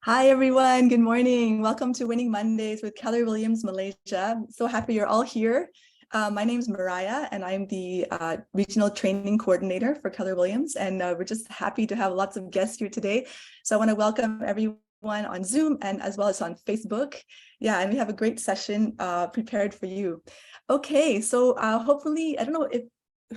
Hi, everyone. Good morning. Welcome to Winning Mondays with KW Malaysia. So happy you're all here. My name is Mariah, and I'm the Regional Training Coordinator for Keller Williams. And we're just happy to have lots of guests here today. So I want to welcome everyone on Zoom and as well as on Facebook. Yeah, and we have a great session prepared for you. Okay, so hopefully, I don't know if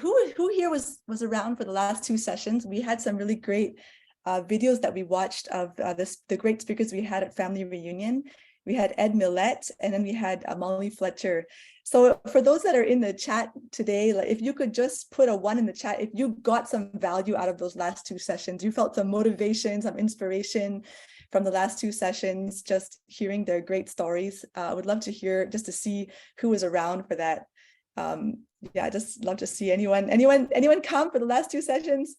who here was around for the last two sessions. We had some really great videos that we watched of the great speakers we had at Family Reunion. We had Ed Millett, and then we had Molly Fletcher. So for those that are in the chat today, like if you could just put a 1 in the chat, if you got some value out of those last two sessions, you felt some motivation, some inspiration from the last two sessions, just hearing their great stories. I would love to hear, just to see who was around for that. Yeah, I just love to see anyone come for the last two sessions.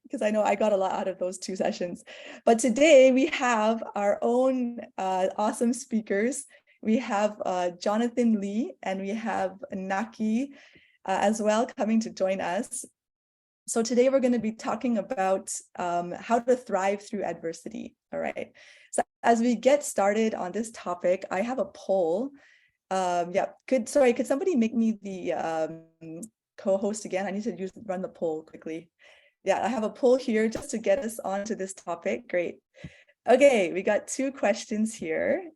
Because I know I got a lot out of those two sessions. But today we have our own awesome speakers. We have Jonathan Lee and we have Naqi as well coming to join us. So today we're going to be talking about how to thrive through adversity. All right. So as we get started on this topic, I have a poll. Could somebody make me the co-host again? I need to run the poll quickly. Yeah, I have a poll here just to get us onto this topic. Great. Okay, we got two questions here.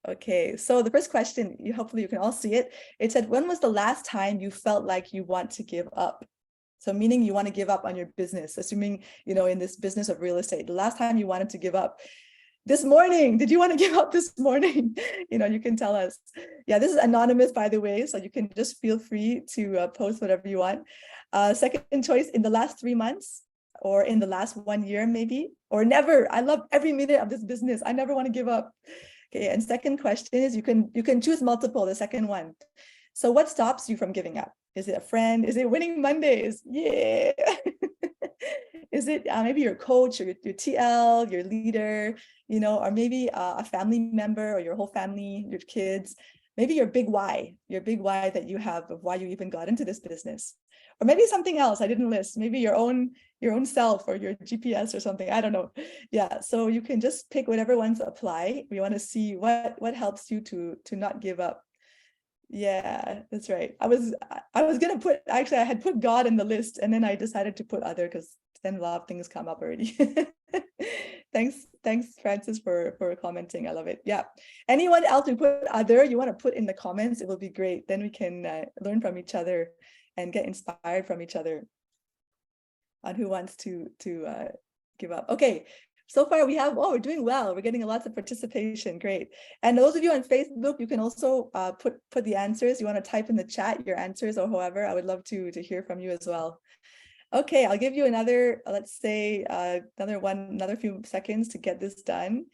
Okay, so the first question, hopefully you can all see it. It said, when was the last time you felt like you want to give up? So meaning you want to give up on your business, assuming, in this business of real estate, the last time you wanted to give up. This morning, did you want to give up this morning? You can tell us. Yeah, this is anonymous, by the way, so you can just feel free to post whatever you want. Second choice, in the last 3 months, or in the last 1 year, maybe, or never. I love every minute of this business. I never want to give up. Okay, and second question is you can choose multiple, the second one. So what stops you from giving up? Is it a friend? Is it winning Mondays? Yeah. Is it maybe your coach or your TL, your leader, or maybe a family member or your whole family, your kids, maybe your big why that you have of why you even got into this business, or maybe something else I didn't list, maybe your own self or your GPS or something. I don't know. Yeah, so you can just pick whatever ones apply. We want to see what helps you to not give up. Yeah, that's right. I was gonna put, actually I had put God in the list and then I decided to put other because then a lot of things come up already. Thanks Francis for commenting. I love it. Yeah, anyone else who put other, you want to put in the comments, it will be great. Then we can learn from each other and get inspired from each other on who wants to give up. Okay, so far we have, we're doing well. We're getting lots of participation. Great. And those of you on Facebook, you can also put the answers. You want to type in the chat your answers or however. I would love to hear from you as well. Okay, I'll give you another, let's say another few seconds to get this done.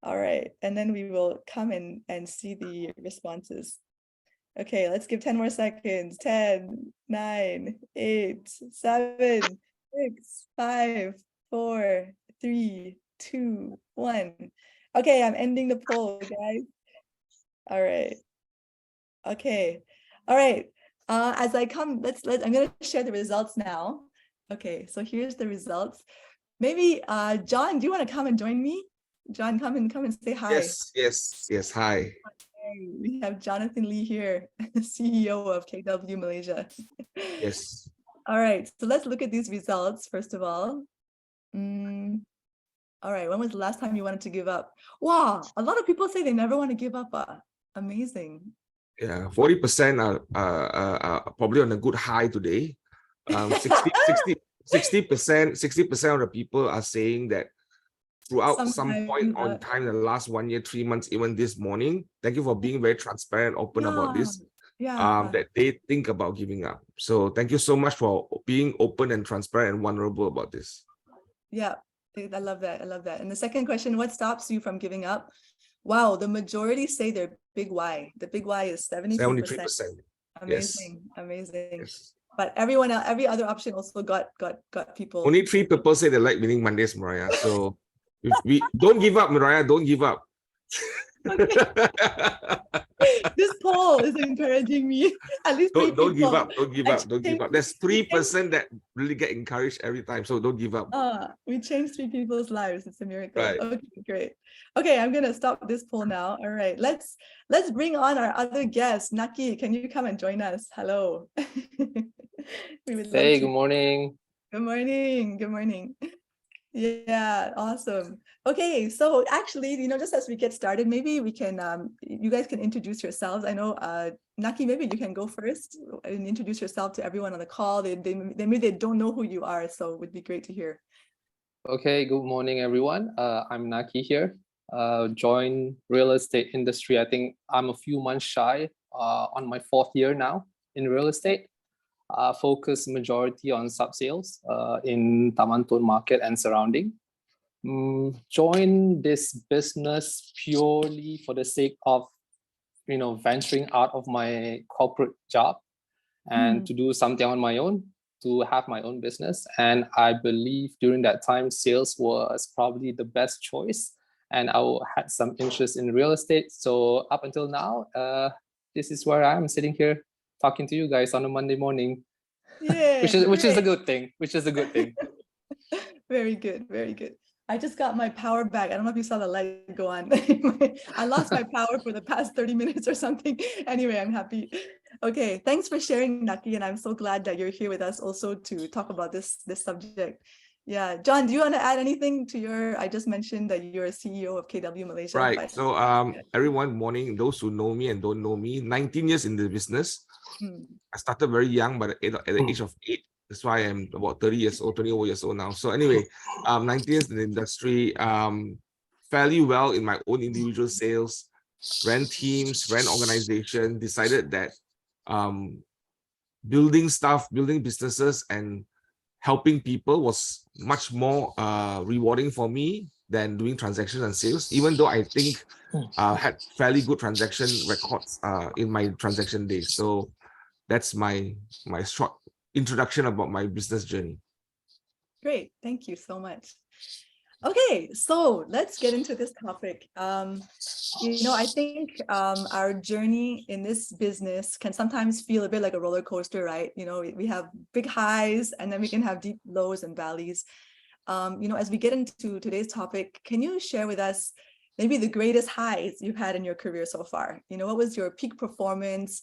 All right, and then we will come in and see the responses. Okay, let's give 10 more seconds. 10, 9, 8, 7, 6, 5, 4, 3, 2, 1. Okay, I'm ending the poll, guys. All right. Okay. All right. As I come, I'm going to share the results now. Okay, so here's the results. Maybe John, do you want to come and join me? John, come and say hi. Yes. Hi. We have Jonathan Lee here, CEO of KW Malaysia. Yes. All right, so let's look at these results first of all. All right, when was the last time you wanted to give up? Wow, a lot of people say they never want to give up. Amazing. Yeah, 40% are probably on a good high today. 60% of the people are saying that throughout some point on time in the last 1 year, 3 months, even this morning. Thank you for being very transparent, open about this. That they think about giving up. So thank you so much for being open and transparent and vulnerable about this. Yeah, I love that. And the second question, what stops you from giving up? Wow, the majority say their big why. The big why is 73%. Amazing, yes. Amazing. Yes. But every other option also got people. Only 3 people say they like winning Mondays, Mariah. So if we don't give up, Mariah, don't give up. Okay. This poll is encouraging me. At least three Don't give people. up. Don't give up. Don't give up. There's 3% that really get encouraged every time. So don't give up. We changed 3 people's lives. It's a miracle. Right. Okay, great. Okay, I'm gonna stop this poll now. All right, let's bring on our other guest. Naqi, can you come and join us? Hello. We would love Hey, to. good morning. Good morning. Good morning. Yeah, awesome. Okay, so actually, just as we get started, maybe we can, you guys can introduce yourselves. I know, Naqi, maybe you can go first and introduce yourself to everyone on the call. Maybe they don't know who you are, so it would be great to hear. Okay, good morning, everyone. I'm Naqi here. Joined real estate industry. I think I'm a few months shy, on my 4th year now in real estate. Focus majority on sub-sales in Taman Tun market and surrounding. Join this business purely for the sake of, venturing out of my corporate job and to do something on my own, to have my own business. And I believe during that time, sales was probably the best choice. And I had some interest in real estate. So up until now, this is where I'm sitting here talking to you guys on a Monday morning. Yeah, which is a good thing. Which is a good thing. Very good, very good. I just got my power back. I don't know if you saw the light go on. I lost my power for the past 30 minutes or something. Anyway, I'm happy. Okay, thanks for sharing, Naqi, and I'm so glad that you're here with us also to talk about this subject. Yeah, John, do you want to add anything to I just mentioned that you're a CEO of KW Malaysia. Right. So everyone, morning, those who know me and don't know me, 19 years in the business. I started very young, but at the age of 8. That's why I'm about 30 years old, 20 years old now. So anyway, 19 years in the industry, fairly well in my own individual sales, ran teams, ran organization, decided that building businesses and helping people was much more rewarding for me than doing transactions and sales, even though I think had fairly good transaction records in my transaction days. So that's my short introduction about my business journey. Great, thank you so much. Okay, so let's get into this topic. I think our journey in this business can sometimes feel a bit like a roller coaster, right? We have big highs and then we can have deep lows and valleys. As we get into today's topic, can you share with us maybe the greatest highs you've had in your career so far? What was your peak performance?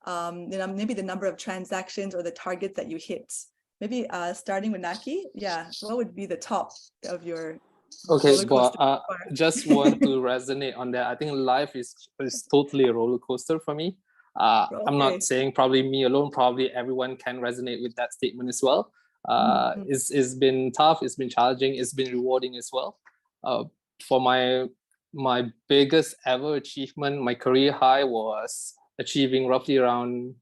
Maybe the number of transactions or the targets that you hit. Maybe starting with Naqi, yeah, what would be the top of your okay, but just want to resonate on that. I think life is totally a roller coaster for me. Okay. I'm not saying probably me alone, probably everyone can resonate with that statement as well. It's been tough, it's been challenging, it's been rewarding as well. For my biggest ever achievement, my career high was achieving roughly around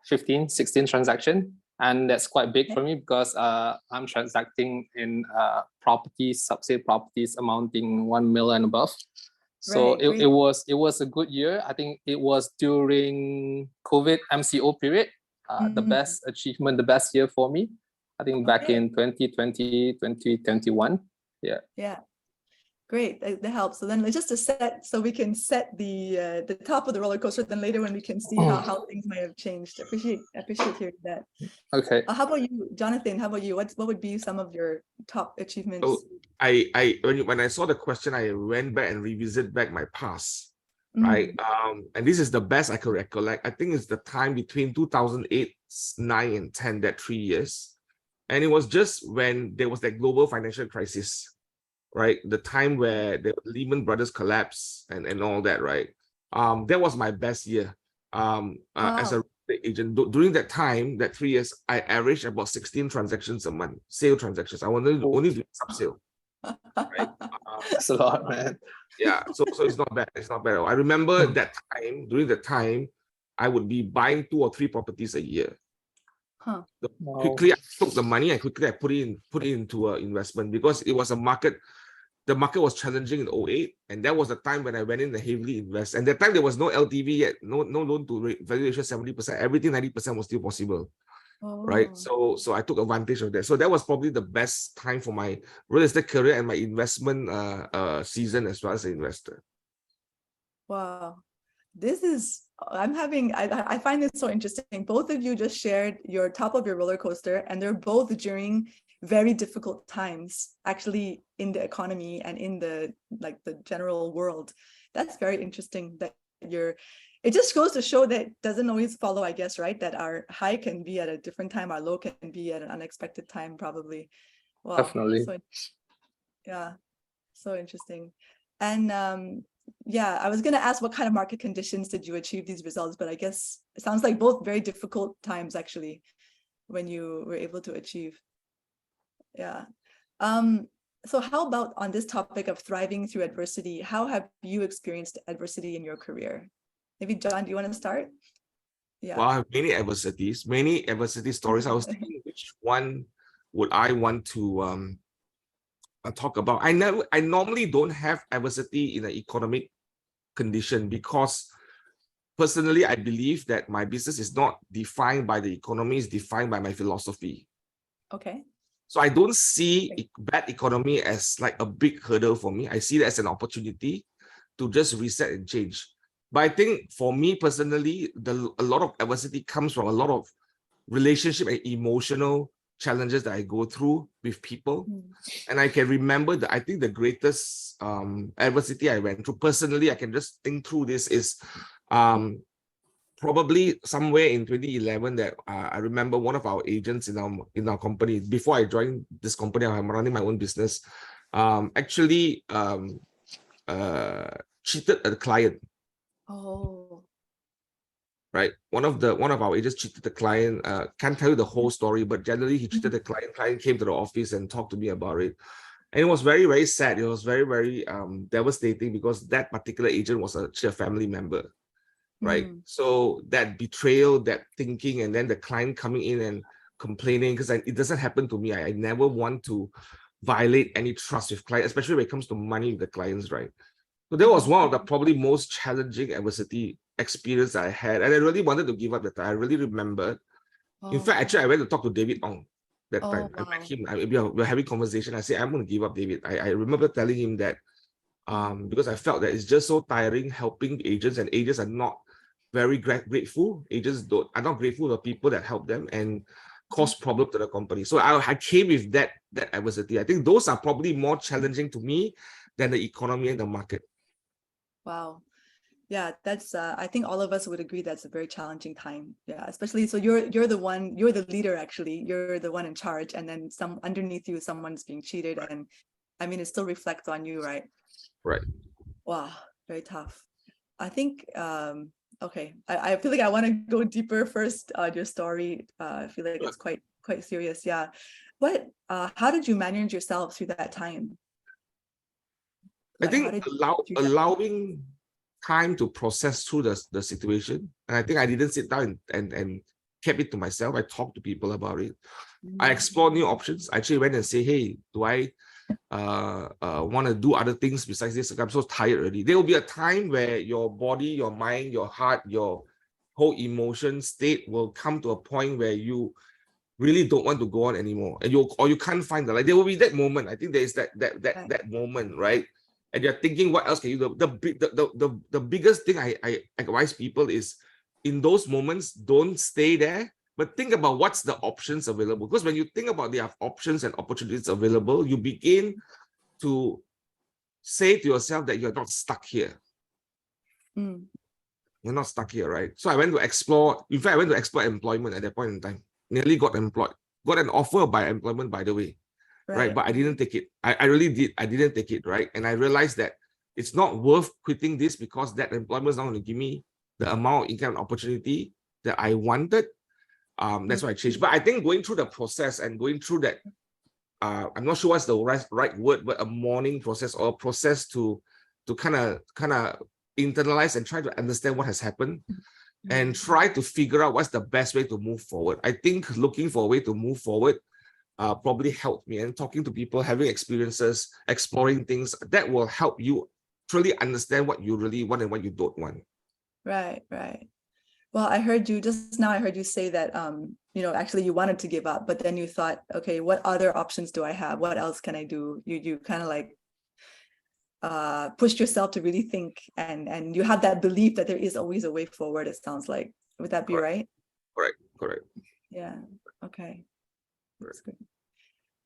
16 transactions. And that's quite big for me because I'm transacting in properties, sub-sale properties amounting 1 million and above. So it was a good year. I think it was during COVID MCO period, the best achievement, the best year for me. I think back in 2020, 2021. Yeah. Yeah. Great, that helps. So then just to set, so we can set the top of the roller coaster. Then later when we can see how things might have changed. Appreciate hearing that. Okay. How about you, Jonathan? How about you? What would be some of your top achievements? So when I saw the question, I went back and revisited back my past, right? And this is the best I could recollect. I think it's the time between 2008, 9, and 10, that 3 years, and it was just when there was that global financial crisis. Right, the time where the Lehman Brothers collapse and all that, right? That was my best year as a real estate agent. During that time, that 3 years, I averaged about 16 transactions a month, sale transactions. I only do sub-sale. Right? That's a lot, man. Yeah, so it's not bad. It's not bad. I remember that time. During that time, I would be buying 2 or 3 properties a year. Quickly, I took the money and quickly I put it into an investment because it was a market. The market was challenging in 2008, and that was the time when I went in and heavily invest. And that time there was no LTV yet, no loan to value ratio 70%. Everything 90% was still possible, right? So I took advantage of that. So that was probably the best time for my real estate career and my investment season as well as an investor. Wow. I find this so interesting. Both of you just shared your top of your roller coaster, and they're both during very difficult times, actually, in the economy and in the general world. That's very interesting that it just goes to show that it doesn't always follow, I guess, right? That our high can be at a different time, our low can be at an unexpected time, probably. Wow. Definitely. Yeah, so interesting. And yeah, I was going to ask what kind of market conditions did you achieve these results, but I guess it sounds like both very difficult times, actually, when you were able to achieve. Yeah. So how about on this topic of thriving through adversity, how have you experienced adversity in your career? Maybe John, do you want to start? Yeah. Well, I have many adversity stories. I was thinking which one would I want to talk about. I normally don't have adversity in an economic condition because personally I believe that my business is not defined by the economy, it's defined by my philosophy. Okay. So I don't see bad economy as like a big hurdle for me. I see that as an opportunity to just reset and change. But I think for me personally, a lot of adversity comes from a lot of relationship and emotional challenges that I go through with people. And I can remember that I think the greatest adversity I went through personally, I can just think through this, is probably somewhere in 2011 that I remember one of our agents in our company, before I joined this company, I'm running my own business, actually cheated a client. Oh. Right, one of our agents cheated the client. Can't tell you the whole story, but generally he cheated the client. Client came to the office and talked to me about it, and it was very, very sad. It was very, very devastating because that particular agent was actually a family member, right? So that betrayal, that thinking, and then the client coming in and complaining, because it doesn't happen to me. I never want to violate any trust with clients, especially when it comes to money with the clients, right? So that was one of the probably most challenging adversity experience I had, and I really wanted to give up that time. I really remembered. In fact, actually, I went to talk to David Ong that time. Wow. I met him. We were having conversation. I said, I'm going to give up, David. I remember telling him that because I felt that it's just so tiring helping agents, and agents are not very grateful. Agents are not grateful to people that help them and cause problem to the company. So I came with that adversity. I think those are probably more challenging to me than the economy and the market. Wow. Yeah, that's I think all of us would agree that's a very challenging time. Yeah, especially so you're the leader, actually. You're the one in charge, and then some underneath you someone's being cheated, and I mean it still reflects on you, right? Right. Wow, very tough. I think okay, I feel like I want to go deeper first on your story. I feel like it's quite serious. Yeah. How did you manage yourself through that time? I think allowing time to process through the situation. And I think I didn't sit down and kept it to myself. I talked to people about it. I explored new options. I actually went and say, hey, do I want to do other things besides this? I'm so tired already. There will be a time where your body, your mind, your heart, your whole emotion state will come to a point where you really don't want to go on anymore, and you can't find the light. There will be that moment. I think there is that moment, right? And you're thinking, what else can you do? The biggest thing I advise people is, in those moments, don't stay there, but think about what's the options available. Because when you think about the options and opportunities available, you begin to say to yourself that you're not stuck here. You're not stuck here, right? So I went to explore. In fact, I went to explore employment at that point in time. Nearly got employed. Got an offer by employment, by the way. Right, but I didn't take it. I really did. I didn't take it, right? And I realized that it's not worth quitting this because that employment is not going to give me the amount of income and opportunity that I wanted. That's why I changed. But I think going through the process and going through that, I'm not sure what's the right word, but a mourning process, or a process to kind of internalize and try to understand what has happened and try to figure out what's the best way to move forward. I think looking for a way to move forward probably helped me, and talking to people, having experiences, exploring things, that will help you truly understand what you really want and what you don't want. Right. Well, I heard you just now. I heard you say that actually you wanted to give up, but then you thought, okay, what other options do I have? What else can I do? You kind of like pushed yourself to really think, and you have that belief that there is always a way forward, it sounds like. Would that be right? Correct. Yeah. Okay. That's good.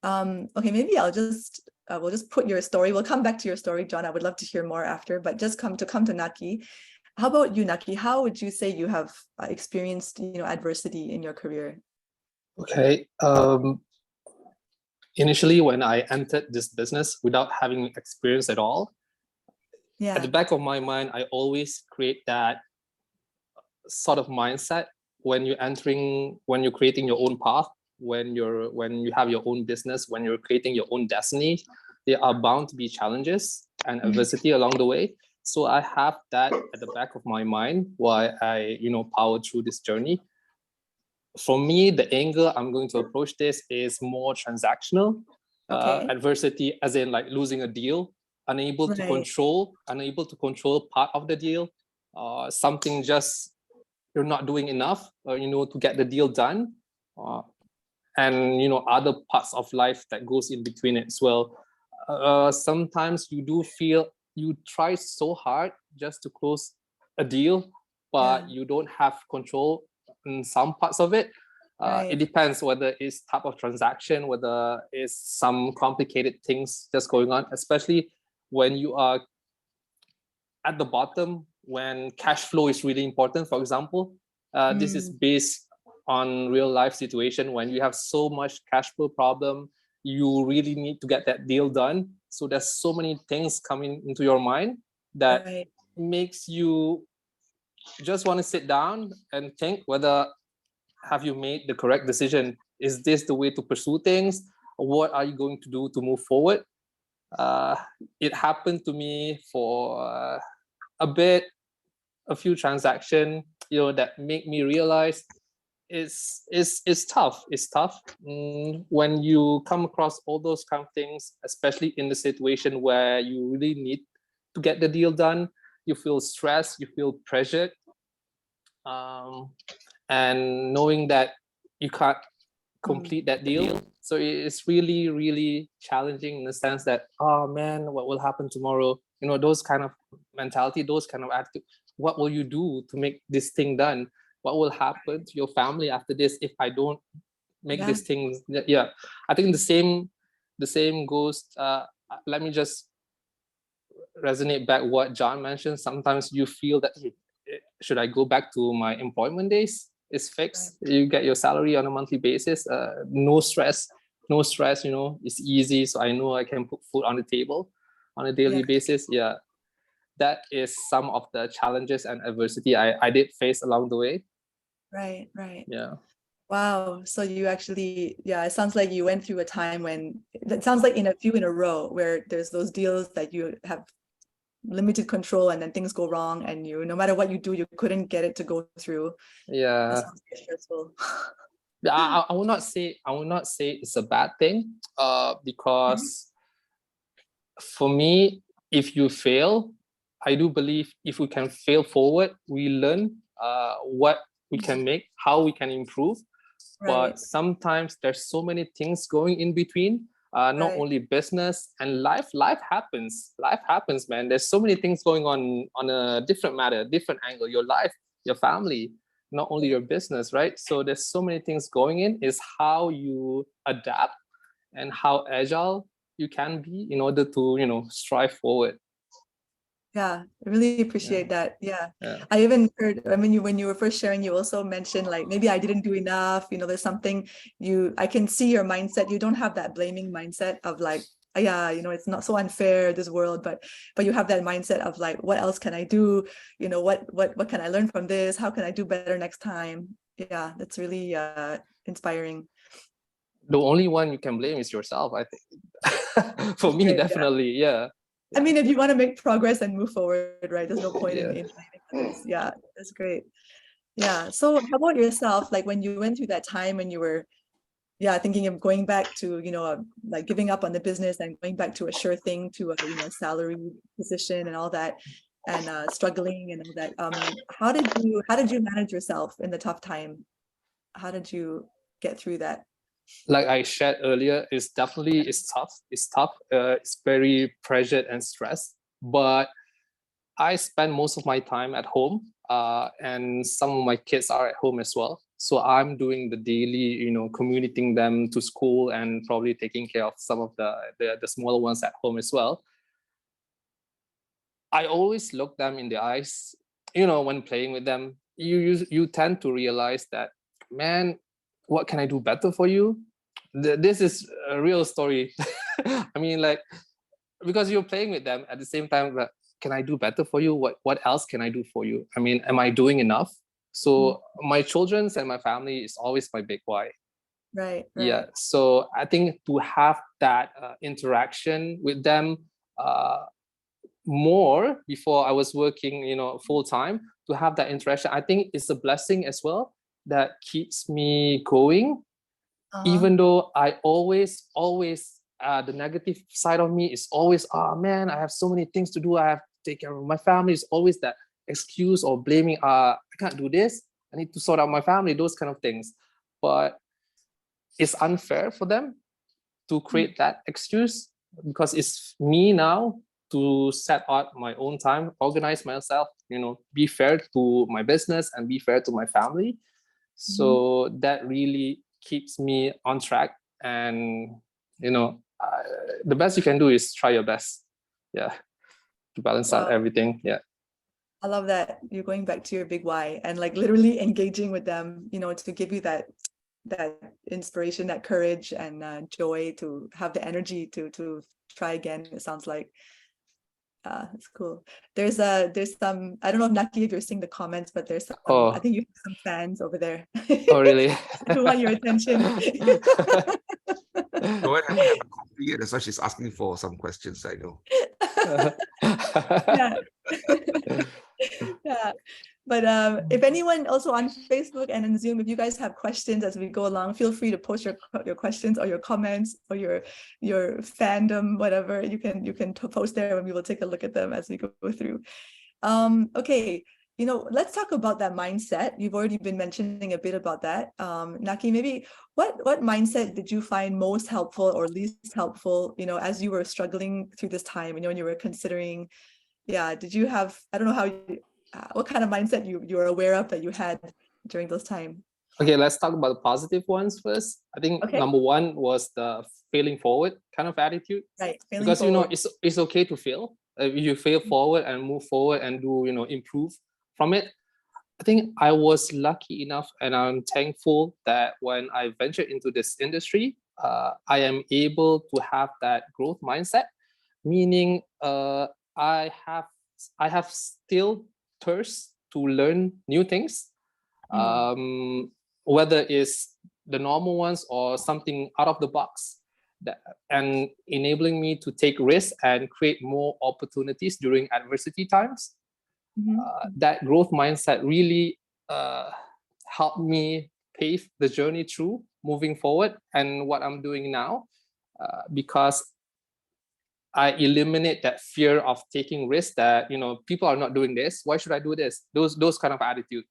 Okay, maybe we'll just put your story. We'll come back to your story, John. I would love to hear more after, but just come to Naqi. How about you, Naqi? How would you say you have experienced, adversity in your career? Okay. Initially, when I entered this business without having experience at all, at the back of my mind, I always create that sort of mindset when you're creating your own path, when you have your own business, when you're creating your own destiny, there are bound to be challenges and adversity along the way. So I have that at the back of my mind while I, power through this journey. For me, the angle I'm going to approach this is more transactional. Adversity, as in like losing a deal, unable to control part of the deal, something just you're not doing enough, to get the deal done, and other parts of life that goes in between it as well. Sometimes you do feel you try so hard just to close a deal, but you don't have control in some parts of it. It depends whether it's type of transaction, whether it's some complicated things just going on, especially when you are at the bottom, when cash flow is really important. For example, this is based on real life situation. When you have so much cash flow problem, you really need to get that deal done. So there's so many things coming into your mind that makes you just want to sit down and think whether have you made the correct decision? Is this the way to pursue things? What are you going to do to move forward? It happened to me for a few transactions, that make me realize it's tough. It's tough when you come across all those kind of things, especially in the situation where you really need to get the deal done. You feel stressed, you feel pressured, and knowing that you can't complete that deal. So it's really, really challenging in the sense that, oh man, what will happen tomorrow? Those kind of mentality, those kind of attitude. What will you do to make this thing done? What will happen to your family after this if I don't make this thing? Yeah, I think the same goes. Let me just resonate back what John mentioned. Sometimes you feel that, hey, should I go back to my employment days? It's fixed. You get your salary on a monthly basis. No stress. It's easy. So I know I can put food on the table on a daily basis. Yeah, that is some of the challenges and adversity I did face along the way. Right. Yeah. Wow. So you actually, it sounds like you went through a time when it sounds like in a few in a row where there's those deals that you have limited control and then things go wrong and no matter what you do, you couldn't get it to go through. Yeah. That sounds stressful. I will not say it's a bad thing, because for me, if you fail, I do believe if we can fail forward, we learn what we can make, how we can improve. But sometimes there's so many things going in between. Not only business and life happens, man. There's so many things going on a different matter, different angle, your life, your family, not only your business, right? So there's so many things going in, is how you adapt and how agile you can be in order to, strive forward. Yeah, I really appreciate that. Yeah. I even heard, when you were first sharing, you also mentioned like, maybe I didn't do enough, there's something I can see your mindset. You don't have that blaming mindset of like, it's not so unfair, this world, but you have that mindset of like, what else can I do? What can I learn from this? How can I do better next time? Yeah, that's really inspiring. The only one you can blame is yourself, I think. For me, definitely, yeah. I mean, if you want to make progress and move forward, right? There's no point in blaming others. Yeah, that's great. Yeah. So how about yourself? Like when you went through that time when you were, thinking of going back to, like giving up on the business and going back to a sure thing, to a, salary position and all that, and struggling and all that. How did you manage yourself in the tough time? How did you get through that? Like I shared earlier, it's tough. It's very pressured and stressed. but I spend most of my time at home, and some of my kids are at home as well. So I'm doing the daily, commuting them to school and probably taking care of some of the smaller ones at home as well. I always look them in the eyes, when playing with them. You tend to realize that, man, what can I do better for you? This is a real story. I mean, like, because you're playing with them at the same time, but can I do better for you? What else can I do for you? I mean, am I doing enough? So my children's and my family is always my big why. Right. Yeah. So I think to have that interaction with them more before I was working, full time, to have that interaction, I think it's a blessing as well that keeps me going. Even though I always, the negative side of me is always, oh man, I have so many things to do. I have to take care of my family. It's always that excuse or blaming, I can't do this. I need to sort out my family, those kind of things. But it's unfair for them to create that excuse, because it's me now to set out my own time, organize myself, be fair to my business and be fair to my family. So that really keeps me on track. And, the best you can do is try your best. Yeah. To balance out everything. Yeah. I love that you're going back to your big why and like literally engaging with them, to give you that inspiration, that courage and joy to have the energy to try again. It sounds like it's cool. There's some, I don't know if Naqi, if you're seeing the comments, but there's some, I think you have some fans over there. Oh, really? Who want your attention. No one haven't had a coffee yet, that's why she's asking for some questions, I know. Yeah. Yeah. But if anyone also on Facebook and in Zoom, if you guys have questions as we go along, feel free to post your questions or your comments or your fandom, whatever you can post there, and we will take a look at them as we go through. Okay, let's talk about that mindset. You've already been mentioning a bit about that. Naqi, maybe what mindset did you find most helpful or least helpful, as you were struggling through this time, when you were considering, did you have, I don't know how what kind of mindset you were aware of that you had during those times? Okay, let's talk about the positive ones first. I think number one was the failing forward kind of attitude. Right, because forward. It's okay to fail. You fail forward and move forward and do improve from it. I think I was lucky enough, and I'm thankful that when I ventured into this industry, I am able to have that growth mindset. Meaning, I have still thirst to learn new things, whether it's the normal ones or something out of the box, and enabling me to take risks and create more opportunities during adversity times. That growth mindset really helped me pave the journey through moving forward and what I'm doing now, because I eliminate that fear of taking risks, that people are not doing this, why should I do this, those kind of attitude.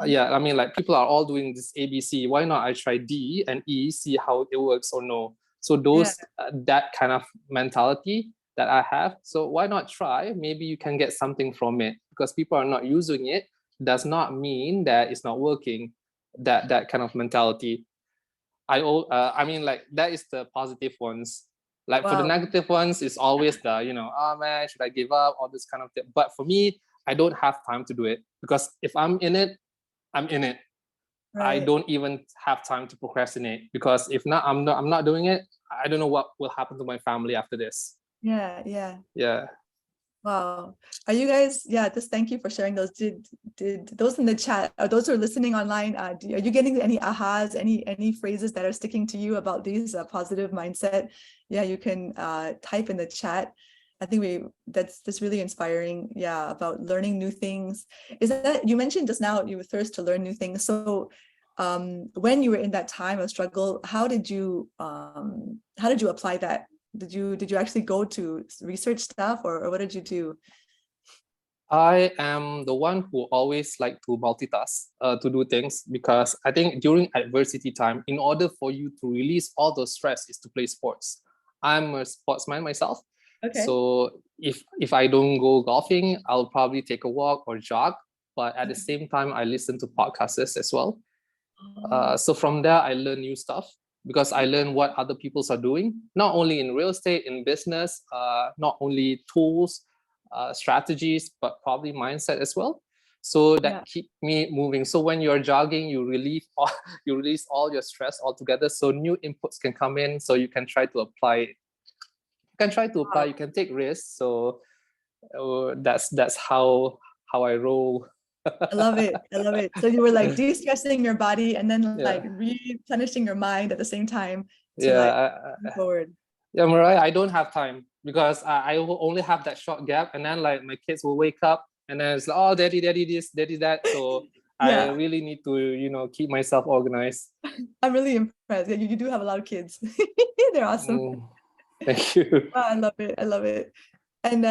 Yeah, I mean, like, people are all doing this ABC, why not I try D and E, see how it works or no. So those that kind of mentality that I have, so why not try, maybe you can get something from it, because people are not using it does not mean that it's not working. That kind of mentality, I mean, like, that is the positive ones. Like, for the negative ones, it's always the, oh man, should I give up? All this kind of thing. But for me, I don't have time to do it, because if I'm in it, I'm in it. Right. I don't even have time to procrastinate, because if not, I'm not doing it. I don't know what will happen to my family after this. Yeah. Wow. Are you guys, just thank you for sharing those. Did those in the chat, or those who are listening online, are you getting any ahas, any phrases that are sticking to you about these positive mindset? Yeah, you can type in the chat. I think that's really inspiring. Yeah, about learning new things. Is that, you mentioned just now you thirst to learn new things. So when you were in that time of struggle, how did you apply that? Did you actually go to research stuff, or what did you do? I am the one who always like to multitask, to do things, because I think during adversity time, in order for you to release all the stress, is to play sports. I'm a sportsman myself. Okay. So if I don't go golfing, I'll probably take a walk or jog. But at the same time, I listen to podcasts as well. So from there, I learn new stuff because I learn what other people are doing, not only in real estate, in business, not only tools, strategies, but probably mindset as well. So that keep me moving. So when you're jogging, you release all your stress altogether. So new inputs can come in. So you can try to apply it. You can take risks. So that's how I roll. I love it. I love it. So you were like de-stressing your body and then like replenishing your mind at the same time to move forward. Yeah, Mariah, I don't have time because I will only have that short gap, and then like my kids will wake up and then it's like, oh, daddy this, daddy that. So I really need to, keep myself organized. I'm really impressed. Yeah, you do have a lot of kids. They're awesome. Thank you. Wow, I love it. I love it. And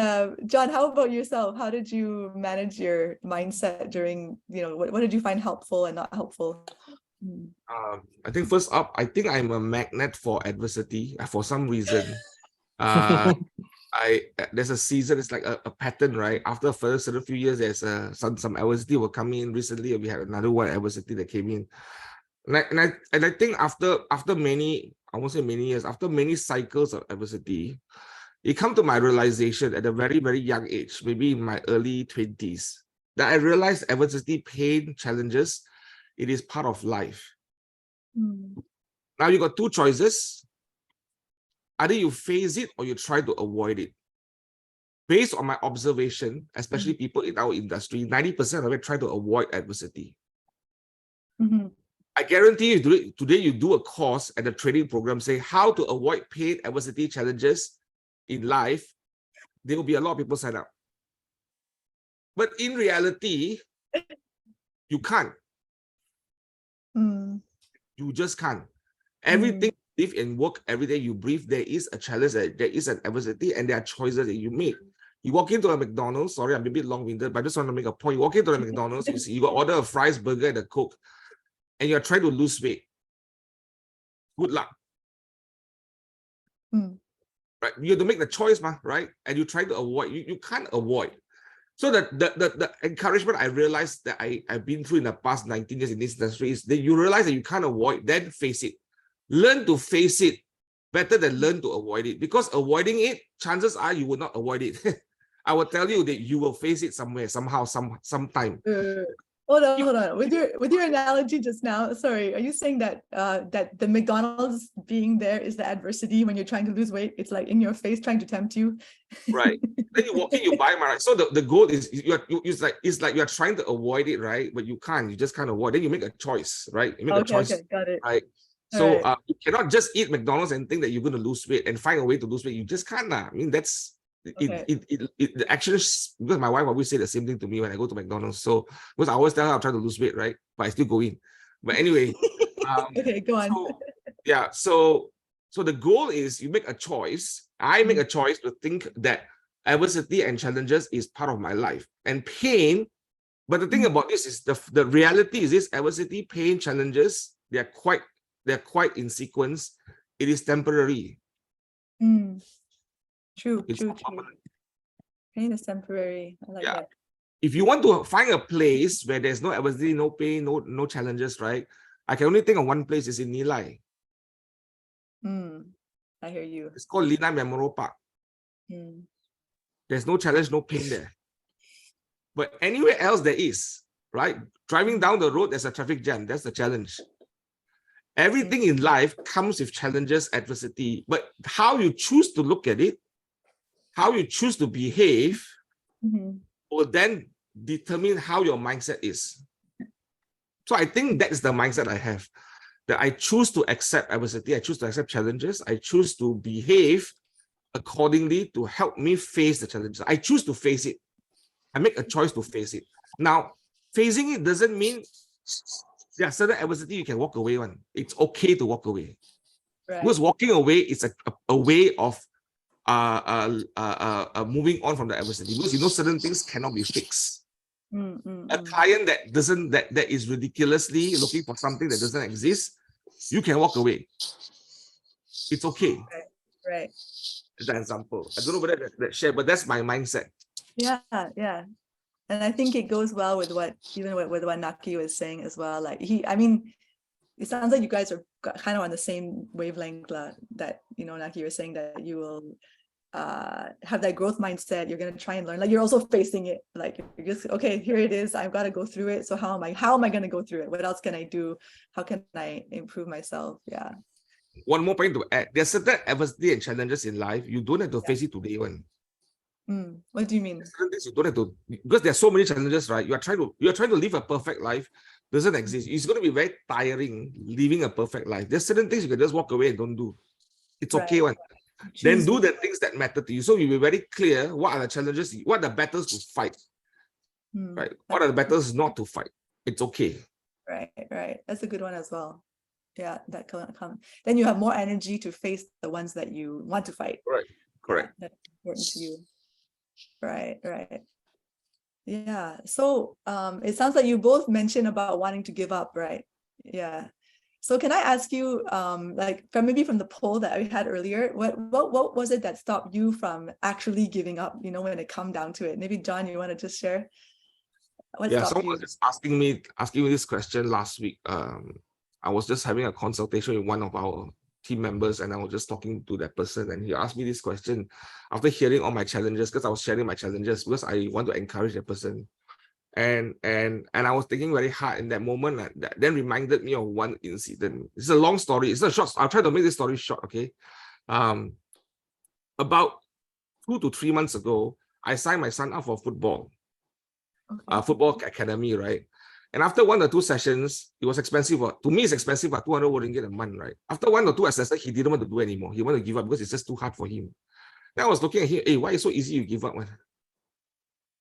John, how about yourself? How did you manage your mindset during, what did you find helpful and not helpful? I think first up, I think I'm a magnet for adversity for some reason. There's a season, it's like a pattern, right? After a certain few years, there's some adversity will come in. Recently, we had another one adversity that came in. And I think after many, I won't say many years, after many cycles of adversity, it come to my realization at a very, very young age, maybe in my early 20s, that I realized adversity, pain, challenges, it is part of life. Now you got two choices. Either you face it or you try to avoid it. Based on my observation, especially people in our industry, 90% of it try to avoid adversity. I guarantee you, today you do a course at the training program, say how to avoid pain, adversity, challenges in life, there will be a lot of people sign up. But in reality, you can't. You just can't. Everything you live and work, every day you breathe, there is a challenge, there is an adversity, and there are choices that you make. You walk into a McDonald's, sorry, I'm a bit long-winded, but I just want to make a point. You walk into a McDonald's, you see, you got order a fries, burger, and a Coke, and you're trying to lose weight. Good luck. Right? You have to make the choice, right? And you try to avoid, you can't avoid. So the encouragement I realized that I've been through in the past 19 years in this industry is that you realize that you can't avoid, then face it. Learn to face it better than learn to avoid it. Because avoiding it, chances are you will not avoid it. I will tell you that you will face it somewhere, somehow, sometime. Hold on. With your analogy just now, sorry, are you saying that that the McDonald's being there is the adversity when you're trying to lose weight? It's like in your face trying to tempt you. Right. Then you walk in, you buy Mariah. So the goal is it's like you're trying to avoid it, right? But you can't. You just can't avoid. Then you make a choice, right? You make a choice. Okay, got it. Right. So you cannot just eat McDonald's and think that you're going to lose weight and find a way to lose weight. You just can't. I mean, that's the actions, because my wife always say the same thing to me when I go to McDonald's. So because I always tell her I'm trying to lose weight, right? But I still go in. But anyway, okay, go on. So the goal is you make a choice. I make a choice to think that adversity and challenges is part of my life and pain. But the thing about this is the reality is this: adversity, pain, challenges, they're quite in sequence. It is temporary. True. Pain is temporary. I like that. If you want to find a place where there's no adversity, no pain, no challenges, right? I can only think of one place, is in Nilai. I hear you. It's called Lina Memorial Park. There's no challenge, no pain there. But anywhere else there is, right? Driving down the road, there's a traffic jam. That's the challenge. Everything in life comes with challenges, adversity, but how you choose to look at it, how you choose to behave, will then determine how your mindset is. So I think that's the mindset I have, that I choose to accept adversity, I choose to accept challenges, I choose to behave accordingly to help me face the challenges. I choose to face it. I make a choice to face it. Now, facing it doesn't mean there are certain adversity you can walk away on. It's okay to walk away. Right. Because walking away is a way of moving on from the adversity. Because certain things cannot be fixed. A client that is ridiculously looking for something that doesn't exist, you can walk away. It's okay. Right. as an example. I don't know whether that share, but that's my mindset. Yeah. And I think it goes well with what Naqi was saying as well. Like it sounds like you guys are kind of on the same wavelength that, Naqi was saying that you will have that growth mindset. You're going to try and learn, like you're also facing it. Like you're just, okay, here it is. I've got to go through it. So how am I going to go through it? What else can I do? How can I improve myself? Yeah. One more point to add. There's certain adversity and challenges in life. You don't have to face it today one. What do you mean? Certain things you don't have to, because there's so many challenges, right? You are trying to live a perfect life. Doesn't exist. It's going to be very tiring living a perfect life. There's certain things you can just walk away and don't do. It's okay one. Then do the things that matter to you. So you'll be very clear what are the challenges, what are the battles to fight, right? What are the battles not to fight? It's okay. Right. That's a good one as well. Yeah, that can come. Then you have more energy to face the ones that you want to fight. Right. Correct. Yeah, that's important to you. Right. Yeah. So it sounds like you both mentioned about wanting to give up, right? Yeah. So can I ask you, like from the poll that we had earlier, what was it that stopped you from actually giving up? When it come down to it. Maybe John, you want to just share? Someone was just asking me this question last week. I was just having a consultation with one of our team members, and I was just talking to that person, and he asked me this question after hearing all my challenges, because I was sharing my challenges because I want to encourage the person. And I was thinking very hard in that moment. That then reminded me of one incident. It's a long story. It's not short. I'll try to make this story short. Okay. About 2 to 3 months ago, I signed my son up for football. Football academy, right? And after 1 or 2 sessions, it was expensive. To me, it's expensive, but 200 ringgit a month, right? After 1 or 2 sessions, he didn't want to do anymore. He wanted to give up because it's just too hard for him. Then I was looking at him, hey, why is it so easy you give up, man?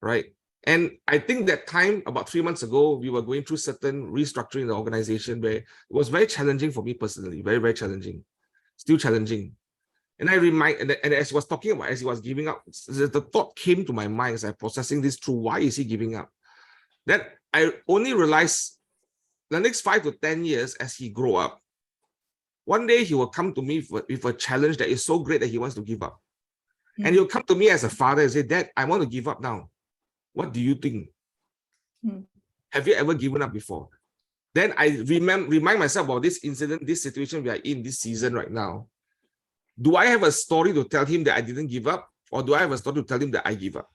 Right? And I think that time, about 3 months ago, we were going through certain restructuring in the organization where it was very challenging for me personally, very, very challenging, still challenging. And and as he was talking about, as he was giving up, the thought came to my mind as I processing this through, why is he giving up? Then I only realized the next 5 to 10 years as he grow up, one day he will come to me with a challenge that is so great that he wants to give up. And he'll come to me as a father and say, Dad, I want to give up now. What do you think? Have you ever given up before? Then I remind myself about this incident, this situation we are in this season right now. Do I have a story to tell him that I didn't give up? Or do I have a story to tell him that I give up?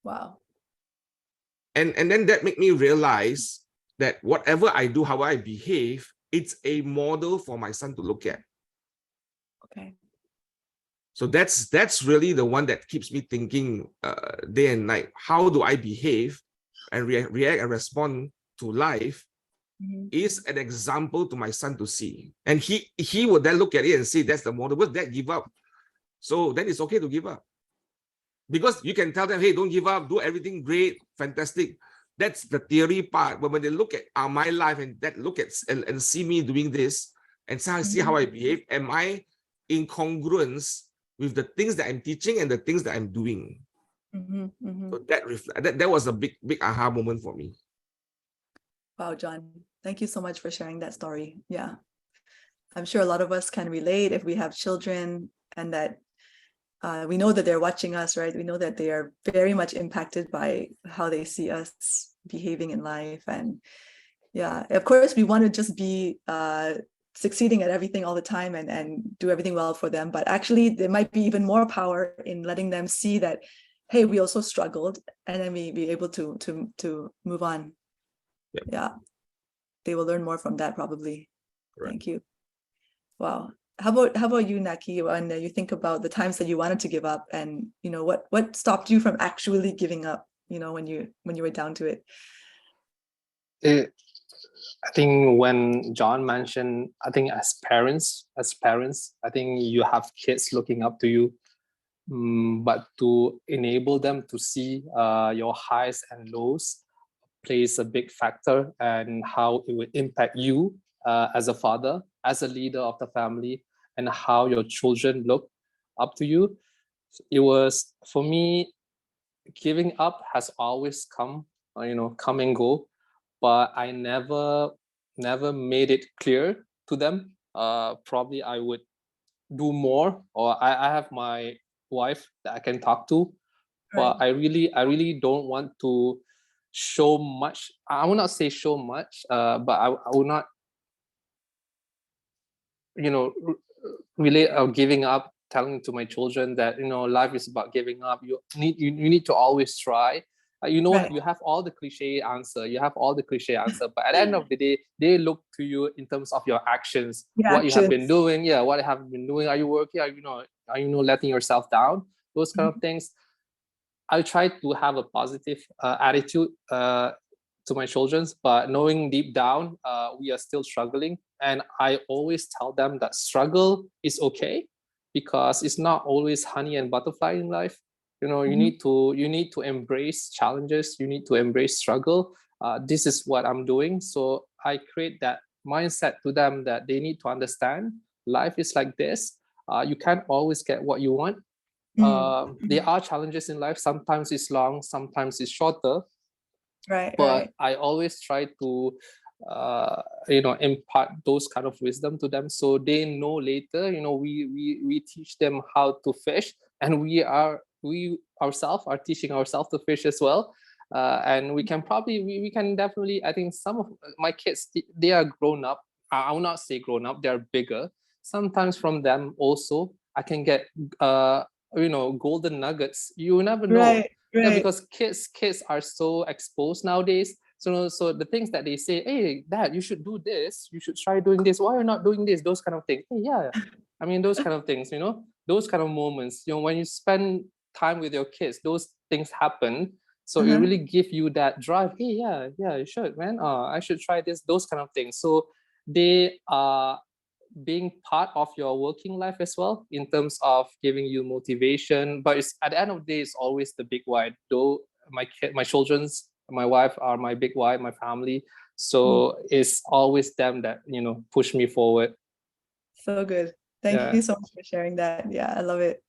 Wow. And then that made me realize that whatever I do, how I behave, it's a model for my son to look at. Okay. So that's really the one that keeps me thinking day and night. How do I behave and react and respond to life is an example to my son to see. And he would then look at it and say, that's the model. But that give up. So then it's okay to give up. Because you can tell them, hey, don't give up, do everything great, fantastic. That's the theory part. But when they look at my life and look at and see me doing this and see how I behave, am I in congruence with the things that I'm teaching and the things that I'm doing? So that was a big aha moment for me. Wow, John, thank you so much for sharing that story. Yeah, I'm sure a lot of us can relate if we have children, and that we know that they're watching us, right? We know that they are very much impacted by how they see us behaving in life. And yeah, of course, we want to just be succeeding at everything all the time and do everything well for them. But actually, there might be even more power in letting them see that, hey, we also struggled, and then we be able to move on. Yep. Yeah, they will learn more from that probably. Correct. Thank you. Wow. How about you, Naqi? When you think about the times that you wanted to give up, and what stopped you from actually giving up? When you were down to it. I think when John mentioned, I think as parents, I think you have kids looking up to you, but to enable them to see your highs and lows plays a big factor, and how it would impact you as a father, as a leader of the family, and how your children look up to you. It was, for me, giving up has always come and go, but I never made it clear to them. Probably I would do more, or I have my wife that I can talk to, but Right. I really don't want to show much. I will not say show much, but I will not, relate or giving up, telling to my children that life is about giving up. You need to always try. Right. You have all the cliche answer, but at the end of the day, they look to you in terms of your actions, The what you have been actions. doing. Yeah, what you have been doing. Are you working? Are you letting yourself down? Those kind of things. I try to have a positive attitude to my children, but knowing deep down we are still struggling, and I always tell them that struggle is okay, because it's not always honey and butterfly in life. You need to embrace challenges, you need to embrace struggle. This is what I'm doing, so I create that mindset to them that they need to understand life is like this. You can't always get what you want. There are challenges in life. Sometimes it's long, sometimes it's shorter, Right. but I always try to impart those kind of wisdom to them, so they know later. We teach them how to fish, and we ourselves are teaching ourselves to fish as well. And we can definitely, I think some of my kids, they are grown up. I will not say grown up, they're bigger. Sometimes from them also I can get golden nuggets. You never know. Right. Yeah, Right. because kids are so exposed nowadays. So the things that they say, hey dad, you should do this, you should try doing this, why are you not doing this, those kind of things. Hey, yeah, I mean, those kind of things, those kind of moments, when you spend time with your kids, those things happen. So it really give you that drive. Hey, yeah, you should, man. I should try this, those kind of things. So they are being part of your working life as well, in terms of giving you motivation. But it's, at the end of the day, it's always the big why. Though my children's, my wife are my big why, my family. So it's always them that push me forward. So good. Thank you so much for sharing that. Yeah, I love it.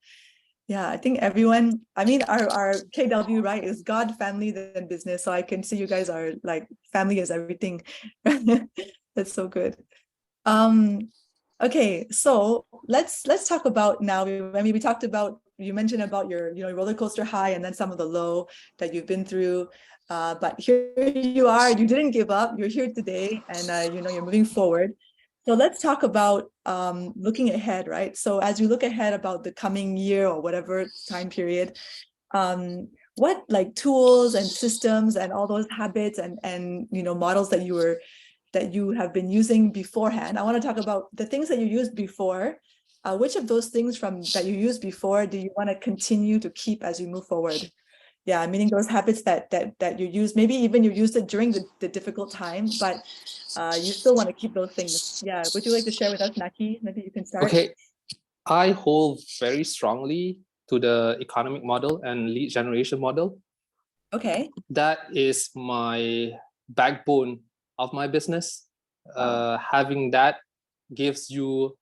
Yeah, I think everyone, I mean, our KW, right, is God, family, then business. So I can see you guys are like, family is everything. That's so good. Okay, so let's talk about now. I mean, we talked about, you mentioned about your roller coaster high and then some of the low that you've been through. But here you are, you didn't give up. You're here today, and you're moving forward. So let's talk about looking ahead, right? So as you look ahead about the coming year or whatever time period, what like tools and systems and all those habits and models that you have been using beforehand. I want to talk about the things that you used before. Which of those things that you used before do you want to continue to keep as you move forward? Yeah, meaning those habits that you use, maybe even you used it during the difficult time, but you still want to keep those things. Yeah, would you like to share with us, Naqi? Maybe you can start. Okay, I hold very strongly to the economic model and lead generation model. Okay. That is my backbone of my business. Having that gives you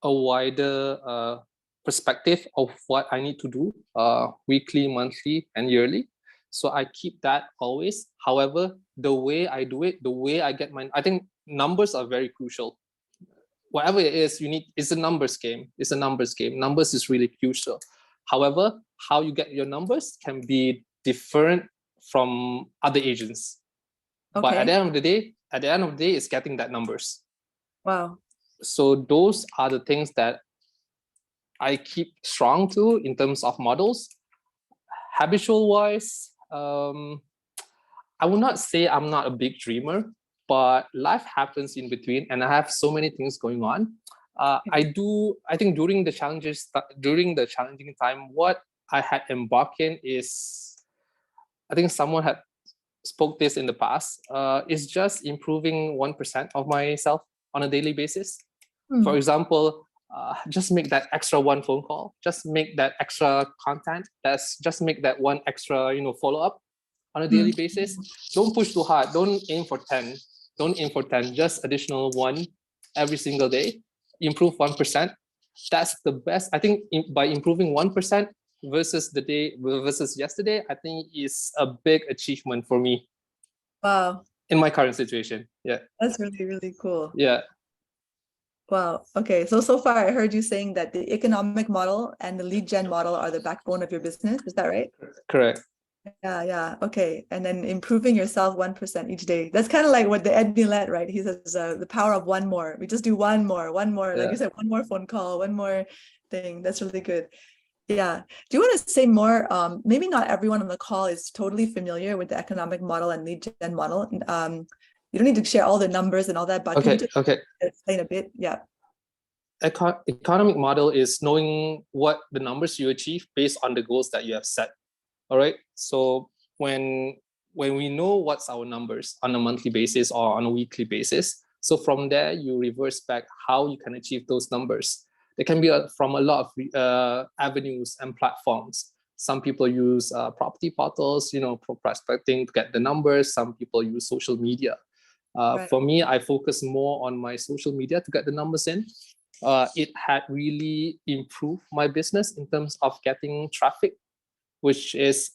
a wider perspective of what I need to do weekly, monthly, and yearly. So I keep that always. However, the way I do it, the way I get I think numbers are very crucial. Whatever it is, it's a numbers game. It's a numbers game. Numbers is really crucial. However, how you get your numbers can be different from other agents. Okay. But at the end of the day, it's getting that numbers. Wow. So those are the things that I keep strong to in terms of models. Habitual wise, I will not say I'm not a big dreamer, but life happens in between, and I have so many things going on. I think during the challenging time, what I had embarked in is, I think someone had spoke this in the past, is just improving 1% of myself on a daily basis. For example, just make that extra one phone call, just make that extra content, just make that one extra follow-up on a daily basis. Don't push too hard. Don't aim for 10. Just additional one every single day. Improve 1%. That's the best. I think by improving 1% versus yesterday, I think is a big achievement for me. Wow. In my current situation. Yeah. That's really, really cool. Yeah. Wow. Okay. So far I heard you saying that the economic model and the lead gen model are the backbone of your business. Is that right? Correct. Yeah. Okay. And then improving yourself 1% each day. That's kind of like what the Ed Milet, right? He says the power of one more. We just do one more. Like you said, one more phone call, one more thing. That's really good. Yeah. Do you want to say more? Maybe not everyone on the call is totally familiar with the economic model and lead gen model. You don't need to share all the numbers and all that, but can you just explain a bit? Yeah. Economic model is knowing what the numbers you achieve based on the goals that you have set. All right. So when we know what's our numbers on a monthly basis or on a weekly basis, so from there you reverse back how you can achieve those numbers. They can be from a lot of avenues and platforms. Some people use property portals, for prospecting to get the numbers. Some people use social media. Right. For me, I focus more on my social media to get the numbers in. It had really improved my business in terms of getting traffic, which is,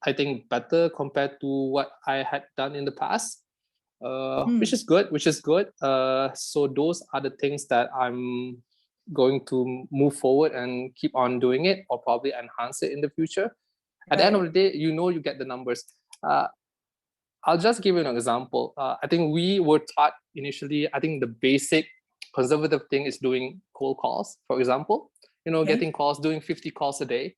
I think, better compared to what I had done in the past, which is good. So those are the things that I'm going to move forward and keep on doing it, or probably enhance it in the future. At the end of the day, you get the numbers. I'll just give you an example. I think we were taught initially, I think the basic conservative thing is doing cold calls, for example, getting calls, doing 50 calls a day,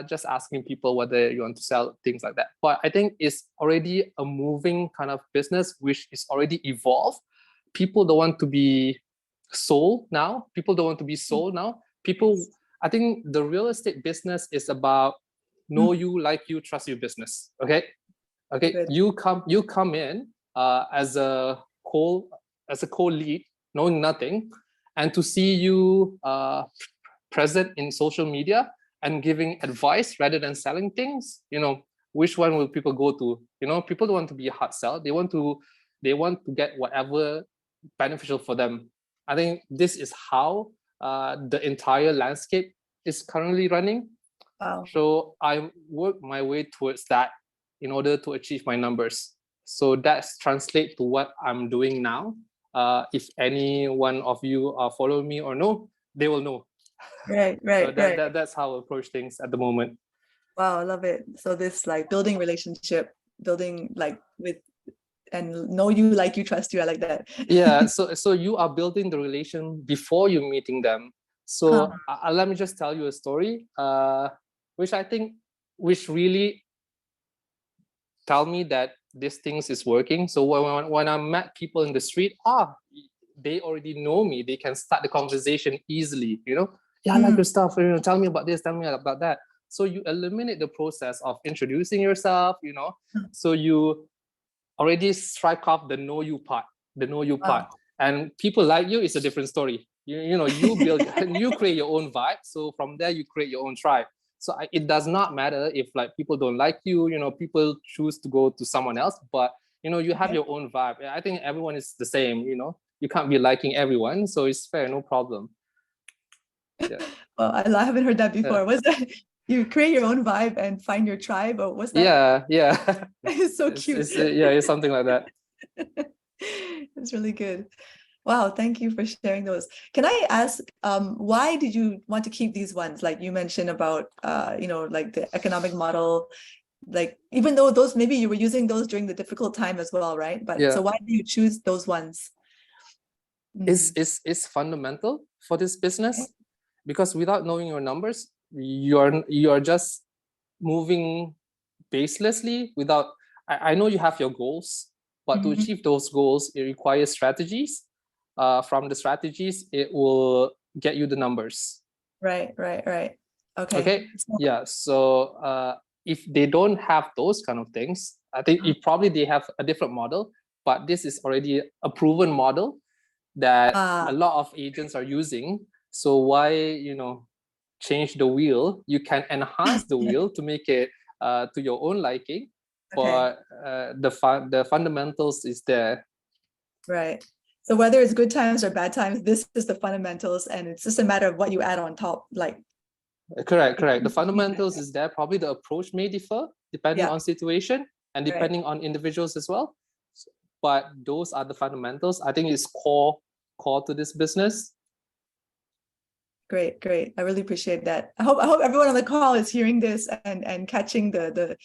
just asking people whether you want to sell, things like that. But I think it's already a moving kind of business, which is already evolved. People don't want to be sold now. I think the real estate business is about know you, like you, trust you business. Okay. You come in as a cold lead, knowing nothing, and to see you present in social media and giving advice rather than selling things, which one will people go to? People don't want to be a hard sell. They want to get whatever beneficial for them. I think this is how the entire landscape is currently running. Wow. So I work my way towards that in order to achieve my numbers. So that's translate to what I'm doing now. If any one of you are following me or no, they will know. Right. So that's how I approach things at the moment. Wow, I love it. So this like building relationship, building like with, and know you, like you, trust you. I like that. Yeah. So you are building the relation before you meeting them. So let me just tell you a story, which really tell me that this things is working. So when I met people in the street, they already know me. They can start the conversation easily. I like your stuff. Tell me about this. Tell me about that. So you eliminate the process of introducing yourself. So you already strike off the know you part. And people like you is a different story. You build, you create your own vibe. So from there you create your own tribe. So it does not matter if like people don't like you, people choose to go to someone else, but you have your own vibe. I think everyone is the same, you can't be liking everyone, so it's fair, no problem. Yeah. Well, I haven't heard that before. Yeah. What's that? You create your own vibe and find your tribe, or what's that? Yeah. It's so cute. It's something like that. It's really good. Wow, thank you for sharing those. Can I ask, why did you want to keep these ones? Like you mentioned about, like the economic model, like even though those, maybe you were using those during the difficult time as well, right? But so why do you choose those ones? It's fundamental for this business, because without knowing your numbers, you're just moving baselessly without, I know you have your goals, but to achieve those goals, it requires strategies. From the strategies, it will get you the numbers. Right. Okay. Yeah. So if they don't have those kind of things, I think they have a different model, but this is already a proven model that a lot of agents are using. So why, change the wheel? You can enhance the wheel to make it to your own liking, but the fundamentals is there. Right. So whether it's good times or bad times, this is the fundamentals, and it's just a matter of what you add on top. Like correct. The fundamentals is there. Probably the approach may differ depending on situation and depending on individuals as well. But those are the fundamentals. I think it's core core to this business. Great, great. I really appreciate that. I hope everyone on the call is hearing this and catching the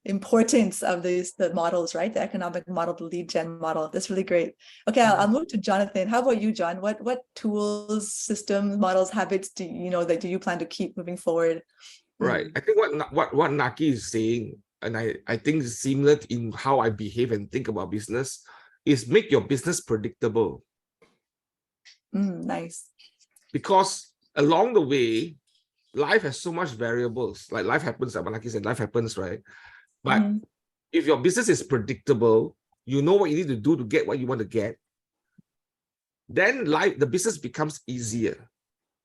importance of the models, right? The economic model, the lead gen model. That's really great. Okay, I'll move to Jonathan. How about you, John? What tools, systems, models, habits do you plan to keep moving forward? Right. I think what Naqi is saying, and I think it's similar in how I behave and think about business, is make your business predictable. Nice. Because along the way, life has so much variables. Like life happens, like Naqi said, life happens, right? But if your business is predictable, you know what you need to do to get what you want to get, then the business becomes easier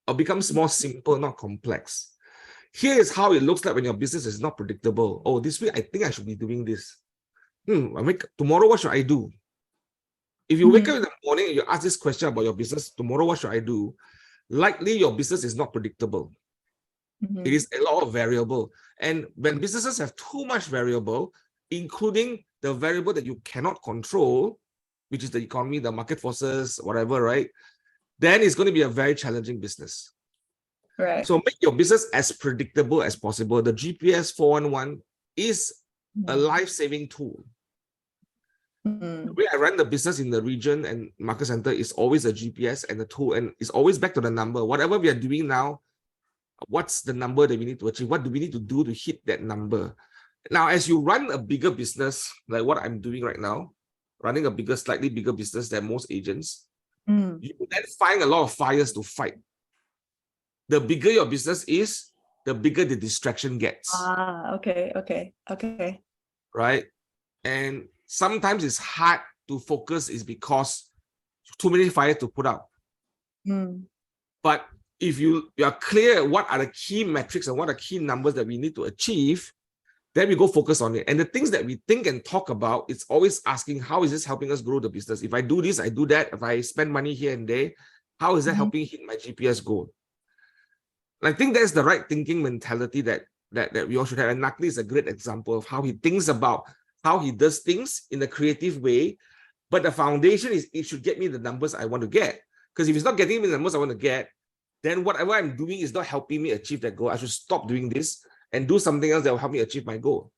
or becomes more simple, not complex. Here is how it looks like when your business is not predictable. Oh, this week I think I should be doing this. Tomorrow, what should I do? If you wake up in the morning and you ask this question about your business, tomorrow, what should I do? Likely your business is not predictable. It is a lot of variable. And when businesses have too much variable, including the variable that you cannot control, which is the economy, the market forces, whatever, right? Then it's going to be a very challenging business. Right. So make your business as predictable as possible. The GPS 411 is a life-saving tool. The way I run the business in the region and market center is always a GPS and a tool, and it's always back to the number. Whatever we are doing now, what's the number that we need to achieve? What do we need to do to hit that number? Now, as you run a bigger business, like what I'm doing right now, running a slightly bigger business than most agents, you then find a lot of fires to fight. The bigger your business is, the bigger the distraction gets. Okay. Right? And sometimes it's hard to focus is because too many fires to put out. But if you are clear what are the key metrics and what are key numbers that we need to achieve, then we go focus on it. And the things that we think and talk about, it's always asking, how is this helping us grow the business? If I do this, I do that. If I spend money here and there, how is that helping hit my GPS goal? And I think that's the right thinking mentality that we all should have. And Naqi is a great example of how he thinks about how he does things in a creative way. But the foundation is it should get me the numbers I want to get. Because if it's not getting me the numbers I want to get, then whatever I'm doing is not helping me achieve that goal. I should stop doing this and do something else that will help me achieve my goal.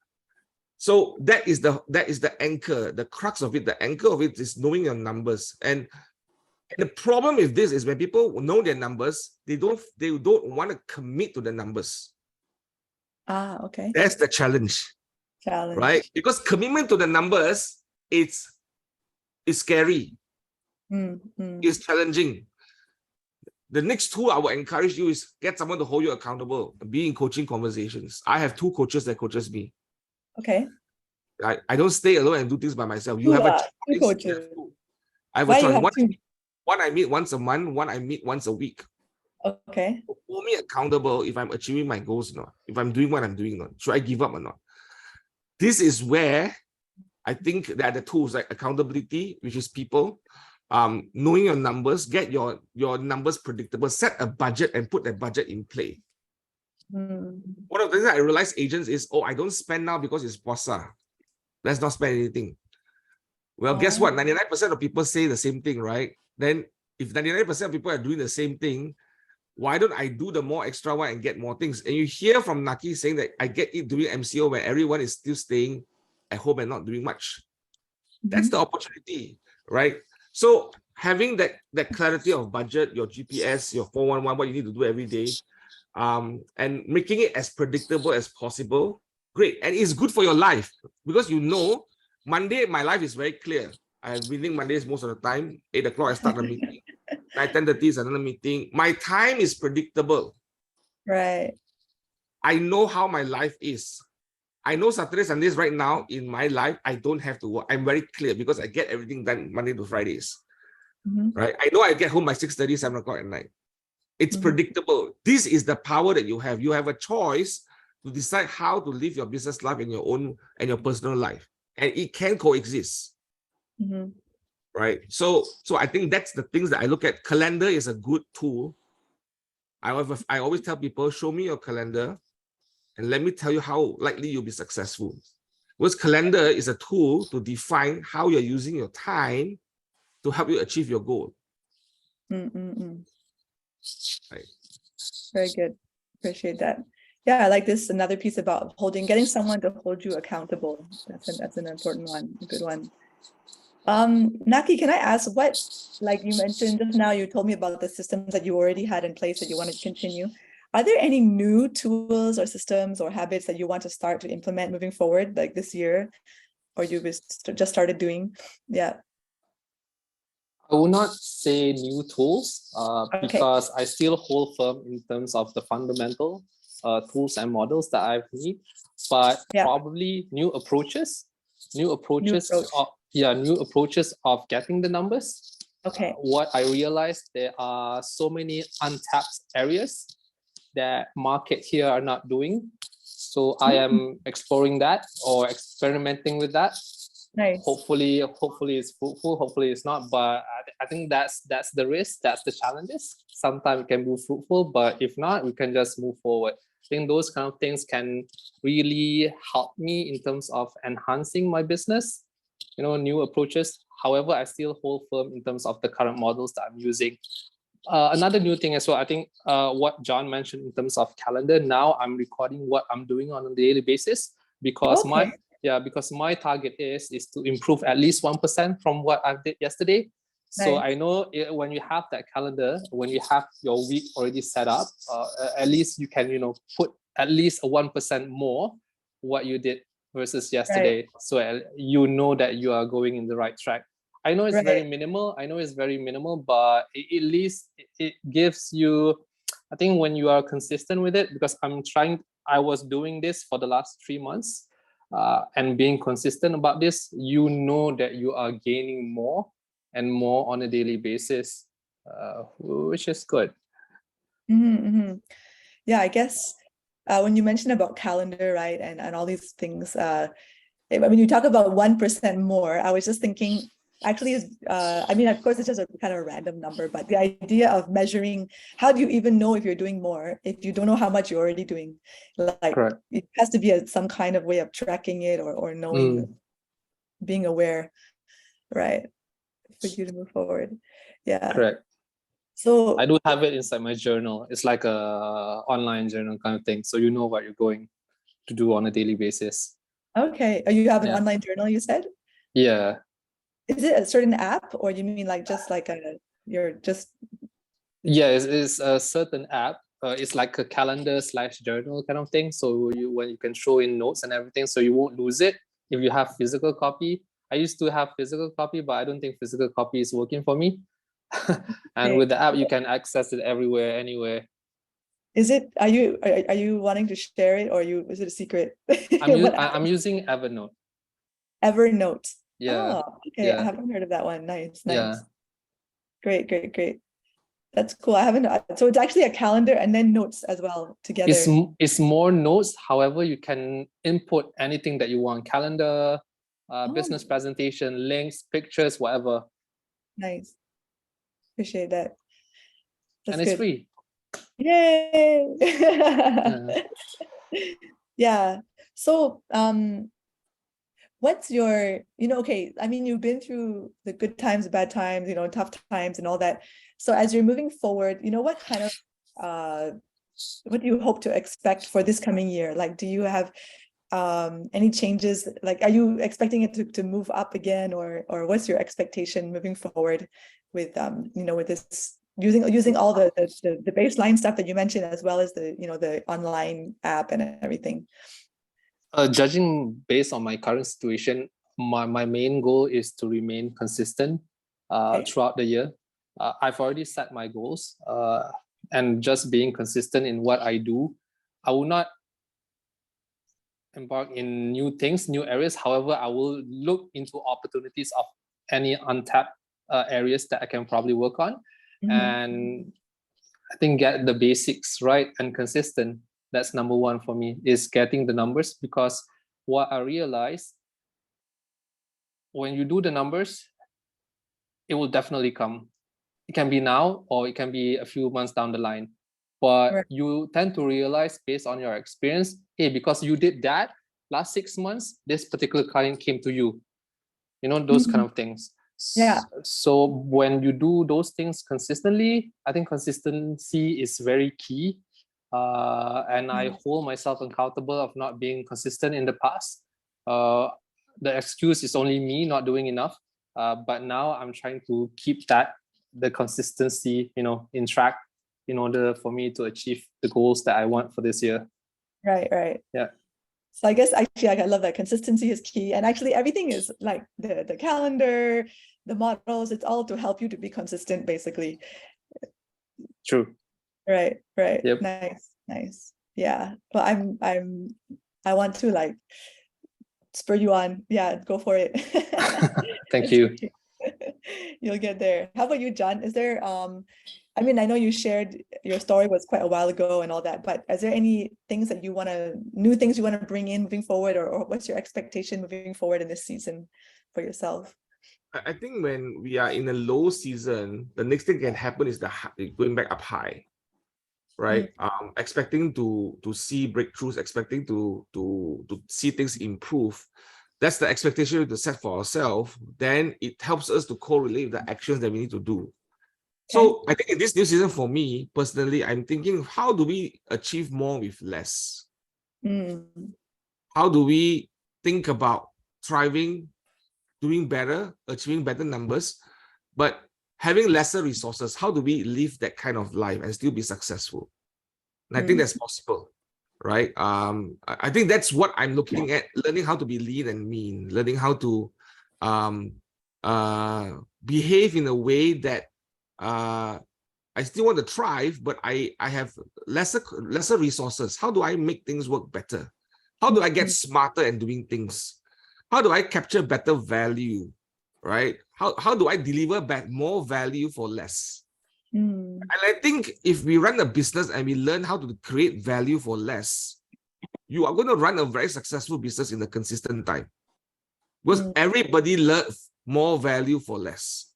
So that is the anchor, the crux of it. The anchor of it is knowing your numbers. And the problem with this is when people know their numbers, they don't want to commit to the numbers. Okay. That's the challenge. Right? Because commitment to the numbers, it's scary. It's challenging. The next tool I will encourage you is get someone to hold you accountable, be in coaching conversations. I have 2 coaches that coaches me. Okay. I don't stay alone and do things by myself. You have a choice. 2 coaches. I have a choice. One I meet once a month, one I meet once a week. Okay. Hold me accountable if I'm achieving my goals or not, if I'm doing what I'm doing or not. Should I give up or not? This is where I think that the tools like accountability, which is people, knowing your numbers, get your numbers predictable, set a budget and put that budget in play. One of the things that I realize agents is, I don't spend now because it's puasa. Let's not spend anything. Well, guess what? 99% of people say the same thing, right? Then if 99% of people are doing the same thing, why don't I do the more extra one and get more things? And you hear from Naqi saying that I get it doing MCO where everyone is still staying at home and not doing much. That's the opportunity, right? So having that clarity of budget, your GPS, your 411, what you need to do every day, and making it as predictable as possible, great. And it's good for your life because you know, Monday, my life is very clear. I have meeting Mondays most of the time. 8 o'clock, I start the meeting. 10:30 is another meeting. My time is predictable. Right. I know how my life is. I know Saturdays, Sundays right now in my life, I don't have to work. I'm very clear because I get everything done Monday to Fridays. Right? I know I get home by 6:30, 7 o'clock at night. It's predictable. This is the power that you have. You have a choice to decide how to live your business life in your own and your personal life. And it can coexist. Right? So I think that's the things that I look at. Calendar is a good tool. I always tell people, show me your calendar and let me tell you how likely you'll be successful. Because calendar is a tool to define how you're using your time to help you achieve your goal. Mm-mm-mm. Right. Very good. Appreciate that. Yeah, I like this. Another piece about getting someone to hold you accountable. That's an important one, a good one. Naqi, can I ask what, like you mentioned just now, you told me about the systems that you already had in place that you wanted to continue. Are there any new tools or systems or habits that you want to start to implement moving forward, like this year, or you just started doing? Yeah. I will not say new tools Okay. because I still hold firm in terms of the fundamental tools and models that I need, but probably new approaches of getting the numbers. Okay. What I realized, there are so many untapped areas that market here are not doing. So I am exploring that or experimenting with that. Nice. Hopefully it's fruitful, hopefully it's not, but I think that's the risk, that's the challenges. Sometimes it can be fruitful, but if not, we can just move forward. I think those kind of things can really help me in terms of enhancing my business, new approaches. However, I still hold firm in terms of the current models that I'm using. Another new thing as well, I think what John mentioned in terms of calendar, now I'm recording what I'm doing on a daily basis, because my target is to improve at least 1% from what I did yesterday. So I know when you have that calendar, when you have your week already set up, at least you can, put at least a 1% more what you did versus yesterday. So you know that you are going in the right track. I know it's very minimal. But at least it gives you, I think when you are consistent with it, because I was doing this for the last 3 months and being consistent about this, you know that you are gaining more and more on a daily basis, which is good. Yeah, I guess when you mentioned about calendar, right, and all these things, when you talk about 1% more, I was just thinking, actually, I mean, of course, it's just a kind of a random number, but the idea of measuring, how do you even know if you're doing more if you don't know how much you're already doing? Like, correct. It has to be some kind of way of tracking it or knowing, being aware, right, for you to move forward. Yeah. Correct. So I do have it inside my journal. It's like a online journal kind of thing. So you know what you're going to do on a daily basis. Okay. You have an online journal, you said? Yeah. Is it a certain app, or you mean like just like you're just? Yeah, it's a certain app. It's like a calendar / journal kind of thing. So when you can throw in notes and everything, so you won't lose it if you have physical copy. I used to have physical copy, but I don't think physical copy is working for me. And with the app, you can access it everywhere, anywhere. Is it? Are you wanting to share it, or is it a secret? I'm using Evernote. Evernote. Yeah. Oh, okay. Yeah. I haven't heard of that one. Nice. Yeah. Great. That's cool. I haven't. So it's actually a calendar and then notes as well together. It's more notes. However, you can input anything that you want: calendar, business presentation, links, pictures, whatever. Nice. Appreciate that. That's and it's good. Free. Yay! Yeah. So, what's your, okay, I mean, you've been through the good times, the bad times, tough times and all that. So as you're moving forward, what kind of, what do you hope to expect for this coming year? Like, do you have any changes? Like, are you expecting it to move up again, or what's your expectation moving forward with, with this, using all the baseline stuff that you mentioned, as well as the online app and everything? Judging based on my current situation, my main goal is to remain consistent throughout the year. I've already set my goals, and just being consistent in what I do. I will not embark in new things, new areas. However, I will look into opportunities of any untapped areas that I can probably work on. And I think get the basics right and consistent. That's number one for me, is getting the numbers, because what I realized, when you do the numbers, it will definitely come. It can be now, or it can be a few months down the line. But you tend to realize based on your experience, hey, because you did that last 6 months, this particular client came to you. Those kind of things. Yeah. So when you do those things consistently, I think consistency is very key. And I hold myself accountable of not being consistent in the past. The excuse is only me not doing enough. But now I'm trying to keep the consistency, in track in order for me to achieve the goals that I want for this year. Right. Yeah. So I guess actually I love that consistency is key. And actually everything is like the calendar, the models, it's all to help you to be consistent basically. True. Right. Yep. Nice. Yeah. Well, I want to like spur you on. Yeah, go for it. Thank you. You'll get there. How about you, John? Is there I mean, I know you shared your story was quite a while ago and all that, but is there any things that new things you want to bring in moving forward, or what's your expectation moving forward in this season for yourself? I think when we are in a low season, the next thing can happen is going back up high, right? Expecting to see breakthroughs, expecting to see things improve. That's the expectation to set for ourselves. Then it helps us to correlate the actions that we need to do. So I think in this new season, for me personally, I'm thinking, how do we achieve more with less? How do we think about thriving, doing better, achieving better numbers, but having lesser resources? How do we live that kind of life and still be successful? And I think that's possible, right? I think that's what I'm looking at, learning how to be lean and mean, learning how to behave in a way that I still want to thrive, but I have lesser resources. How do I make things work better? How do I get smarter at doing things? How do I capture better value, right? How do I deliver back more value for less? And I think if we run a business and we learn how to create value for less, you are going to run a very successful business in a consistent time. Because everybody loves more value for less.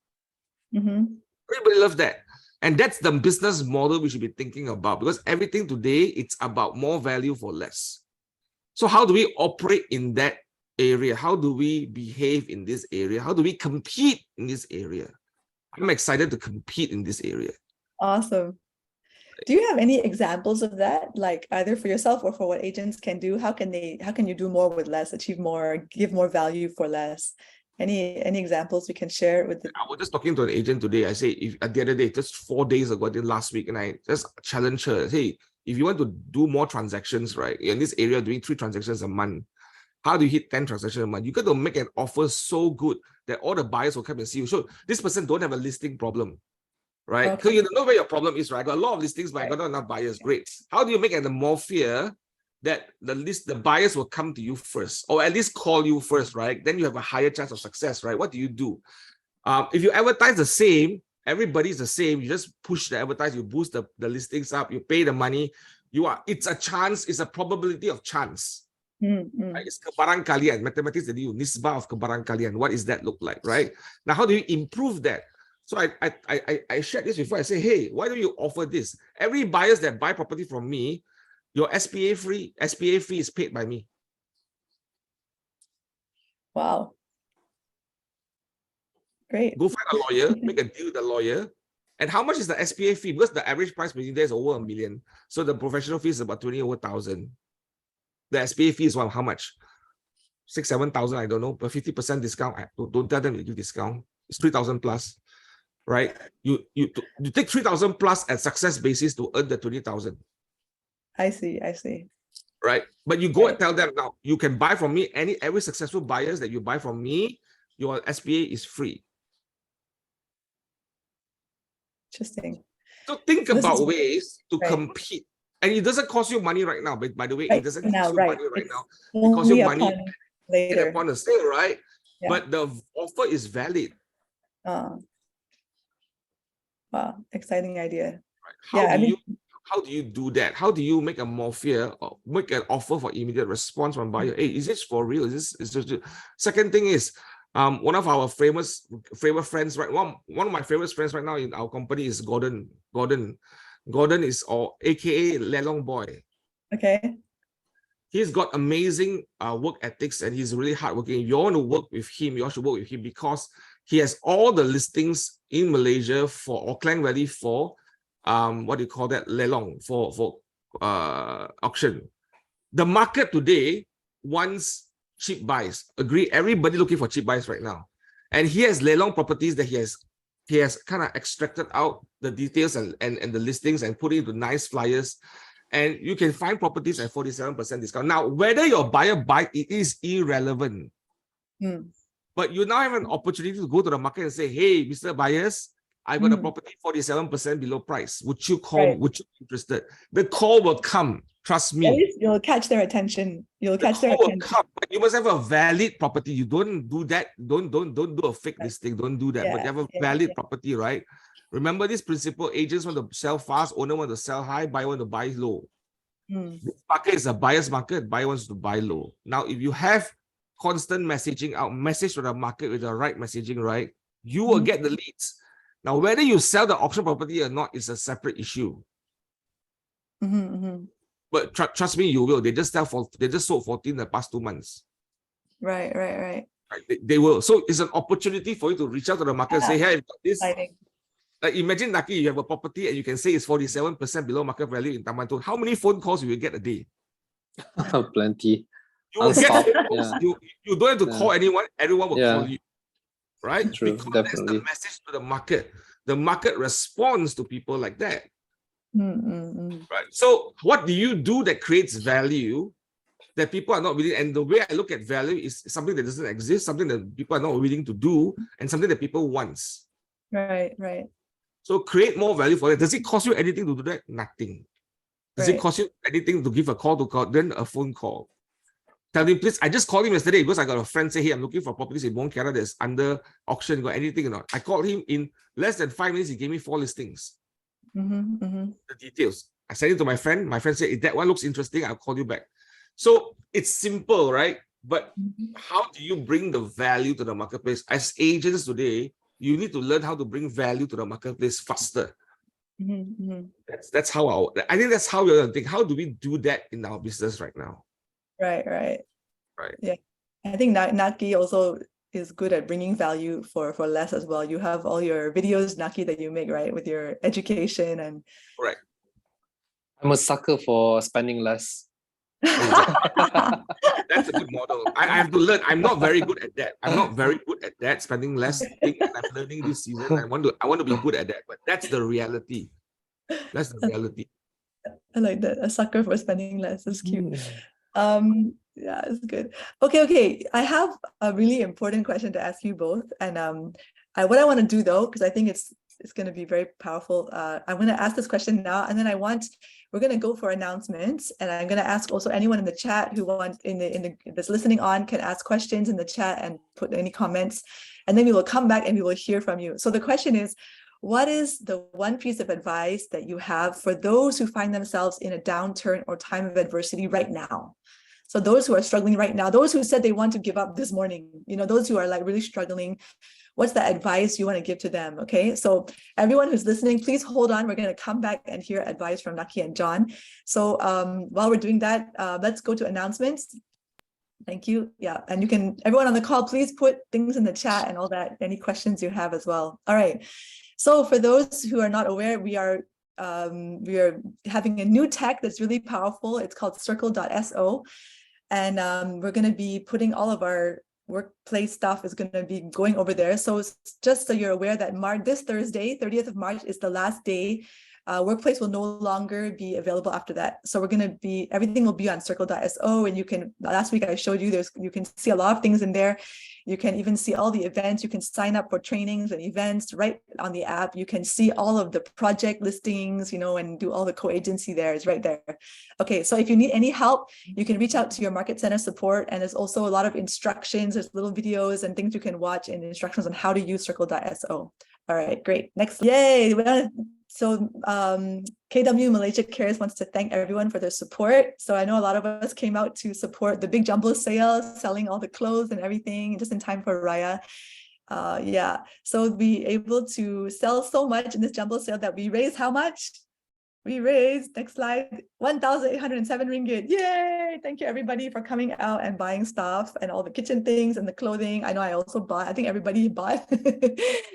Everybody loves that. And that's the business model we should be thinking about, because everything today, it's about more value for less. So how do we operate in that area? How do we behave in this area? How do we compete in this area? I'm excited to compete in this area. Awesome. Do you have any examples of that, like either for yourself or for what agents can do? How can you do more with less, achieve more, give more value for less? Any examples we can share with I was just talking to an agent today. I say, the other day, just 4 days ago, last week, and I just challenged her. Hey, if you want to do more transactions, right, in this area, doing 3 transactions a month, how do you hit 10 transactions a month? You got to make an offer so good that all the buyers will come and see you. So this person don't have a listing problem, right? Because you know where your problem is, right? I got a lot of listings, but I got not enough buyers. Great. How do you make it more fair that the buyers will come to you first, or at least call you first, right? Then you have a higher chance of success, right? What do you do? If you advertise the same, everybody's the same. You just push the advertise, you boost the listings up, you pay the money. It's a chance, it's a probability of chance. Right? It's kebarangkalian. Mathematics they do nisbah of kebarangkalian. What does that look like, right? Now, how do you improve that? So I shared this before. I say, hey, why don't you offer this? Every buyers that buy property from me, your SPA fee is paid by me. Wow. Great. Go find a lawyer, make a deal with the lawyer. And how much is the SPA fee? Because the average price per unit is over $1 million. So the professional fee is about 20 over 1,000. The SPA fee is how much? 6,000-7,000, I don't know, but 50% discount. Don't tell them you give discount. It's 3,000 plus, right? You take 3,000 plus at success basis to earn the 20,000. I see. Right, but you go and tell them now, you can buy from me. Every successful buyers that you buy from me, your SPA is free. Interesting. So think about ways to compete. And it doesn't cost you money right now. But by the way, it doesn't cost you money right now. It costs you money later upon the sale, right? Yeah. But the offer is valid. Wow, exciting idea. Right. How do you do that? How do you make a more fair or make an offer for immediate response from buyer? Hey, is this for real? Is this second thing is one of our favorite friends, right? One of my favorite friends right now in our company is Gordon. Gordon is aka Lelong Boy. Okay. He's got amazing work ethics and he's really hardworking. If you want to work with him, you should work with him because he has all the listings in Malaysia for Klang Valley for what do you call that, lelong, for auction. The market today wants cheap buys. Agree, everybody looking for cheap buys right now. And he has lelong properties that he has kind of extracted out the details and the listings and put it into nice flyers. And you can find properties at 47% discount. Now, whether your buyer buy it is irrelevant. But you now have an opportunity to go to the market and say, hey, Mr. Buyers, I got a property 47% below price. Would you call? Would you be interested? The call will come. Trust me. At least you'll catch their attention. You'll catch their attention. Come, but you must have a valid property. You don't do that. Don't do a fake listing. Don't do that. But you have a valid property, right? Remember this principle: agents want to sell fast, owner want to sell high, buyer want to buy low. This market is a buyer's market. Buyer wants to buy low. Now, if you have constant messaging out, message to the market with the right messaging, right, you will get the leads. Now, whether you sell the option property or not is a separate issue. But trust me, you will. They just sold 14 in the past 2 months. Right. They will. So it's an opportunity for you to reach out to the market and say, hey, I've got this. Like imagine, Naqi, you have a property and you can say it's 47% below market value in Taman Toa. How many phone calls will you get a day? Plenty. You will get you don't have to call anyone. Everyone will call you. Right? True, because definitely. that's the message to the market. The market responds to people like that. Right. So what do you do that creates value that people are not willing? And the way I look at value is something that doesn't exist, something that people are not willing to do, and something that people want. Right. So create more value for it. Does it cost you anything to do that? Nothing. Does it cost you anything to give a call to call, then a phone call? Tell him, please, I just called him yesterday because I got a friend say, hey, I'm looking for properties in Mont Kiara that's under auction, got anything or not? I called him in less than 5 minutes, he gave me 4 listings. The details. I sent it to my friend. My friend said, if that one looks interesting, I'll call you back. So it's simple, right? But how do you bring the value to the marketplace? As agents today, you need to learn how to bring value to the marketplace faster. That's how I think that's how we're going to think. How do we do that in our business right now? Right. Yeah. I think Naqi also is good at bringing value for less as well. You have all your videos, Naqi, that you make, right, with your education and. Right. I'm a sucker for spending less. That's a good model. I have to learn. I'm not very good at that. I'm not very good at that, spending less thing, and I'm learning this season. I want to be good at that, but that's the reality. That's the reality. I like that. A sucker for spending less. That's cute. Yeah, it's good. Okay. I have a really important question to ask you both. And what I want to do though, because I think it's going to be very powerful. I'm going to ask this question now, and then we're going to go for announcements, and I'm going to ask also anyone in the chat who wants that's listening on can ask questions in the chat and put any comments, and then we will come back and we will hear from you. So the question is, what is the one piece of advice that you have for those who find themselves in a downturn or time of adversity right now? So those who are struggling right now, those who said they want to give up this morning, those who are like really struggling, what's the advice you want to give to them? Okay, so everyone who's listening, please hold on. We're going to come back and hear advice from Naqi and John. So while we're doing that, let's go to announcements. Thank you. Yeah, and you can, everyone on the call, please put things in the chat and all that, any questions you have as well. All right. So for those who are not aware, we are having a new tech that's really powerful. It's called circle.so. And we're going to be putting all of our workplace stuff is going to be going over there. So just so you're aware that this Thursday, 30th of March, is the last day. Workplace will no longer be available after that. So everything will be on circle.so. And last week I showed you, you can see a lot of things in there. You can even see all the events. You can sign up for trainings and events right on the app. You can see all of the project listings, and do all the co-agency there. It's right there. Okay, so if you need any help, you can reach out to your Market Center support. And there's also a lot of instructions. There's little videos and things you can watch and instructions on how to use circle.so. All right, great. Next. Yay. So KW Malaysia Cares wants to thank everyone for their support. So I know a lot of us came out to support the big jumbo sale, selling all the clothes and everything just in time for Raya. Yeah, so be able to sell so much in this jumbo sale that we raised how much? We raised, next slide, 1,807 ringgit. Yay! Thank you everybody for coming out and buying stuff and all the kitchen things and the clothing. I know I also bought, I think everybody bought.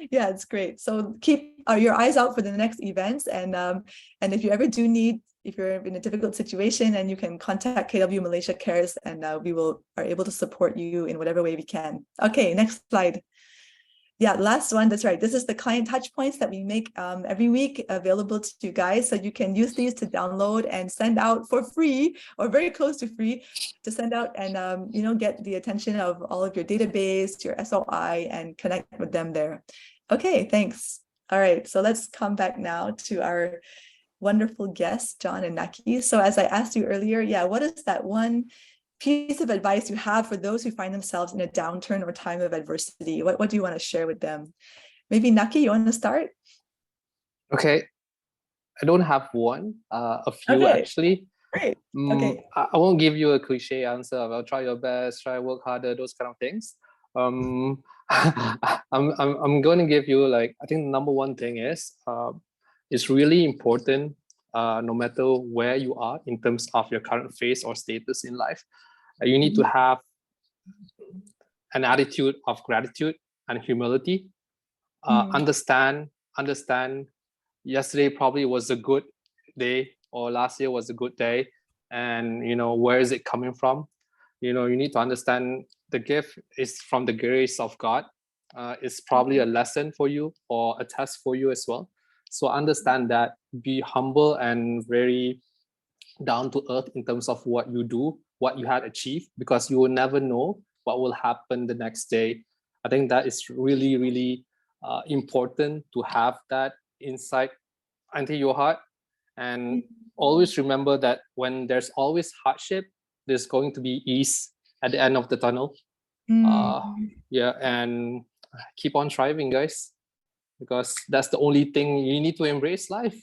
Yeah, it's great. So keep your eyes out for the next events. And if you ever do need, if you're in a difficult situation, and you can contact KW Malaysia Cares, and we are able to support you in whatever way we can. Okay, next slide. Yeah, last one, that's right. This is the client touch points that we make every week available to you guys. So you can use these to download and send out for free, or very close to free, to send out and get the attention of all of your database, your SOI, and connect with them there. Okay, thanks. All right, so let's come back now to our wonderful guests, John and Naqi. So as I asked you earlier, yeah, what is that one piece of advice you have for those who find themselves in a downturn or time of adversity? What do you want to share with them? Maybe Naqi, you want to start? Okay, I don't have one, a few actually. Great. Okay. I won't give you a cliche answer. I'll try your best, try work harder, those kind of things. I'm going to give you, like, I think the number one thing is it's really important, no matter where you are in terms of your current phase or status in life. You need to have an attitude of gratitude and humility. Understand yesterday probably was a good day, or last year was a good day, and where is it coming from? You need to understand the gift is from the grace of God. It's probably a lesson for you or a test for you as well. So understand that, be humble and very down to earth in terms of what you do, what you had achieved, because you will never know what will happen the next day. I think that is really, really important to have that insight into your heart. And always remember that when there's always hardship, there's going to be ease at the end of the tunnel. Yeah, and keep on striving, guys, because that's the only thing. You need to embrace life,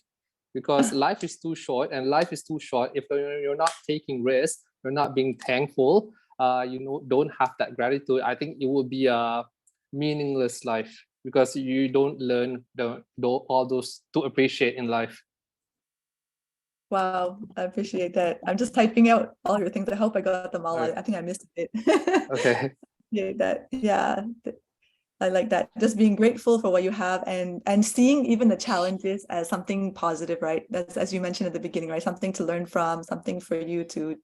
because life is too short, and life is too short if you're not taking risks, you're not being thankful, don't have that gratitude. I think it will be a meaningless life, because you don't learn all those to appreciate in life. Wow, I appreciate that. I'm just typing out all your things. I hope I got them all. Right. I think I missed it. Okay. Yeah, I like that. Just being grateful for what you have, and seeing even the challenges as something positive, right? That's, as you mentioned at the beginning, right? Something to learn from, something for you to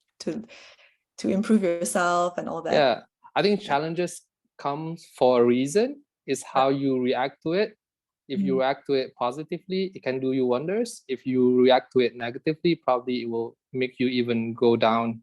improve yourself and all that. Yeah, I think challenges come for a reason. Is how you react to it. If you react to it positively, it can do you wonders. If you react to it negatively, probably it will make you even go down.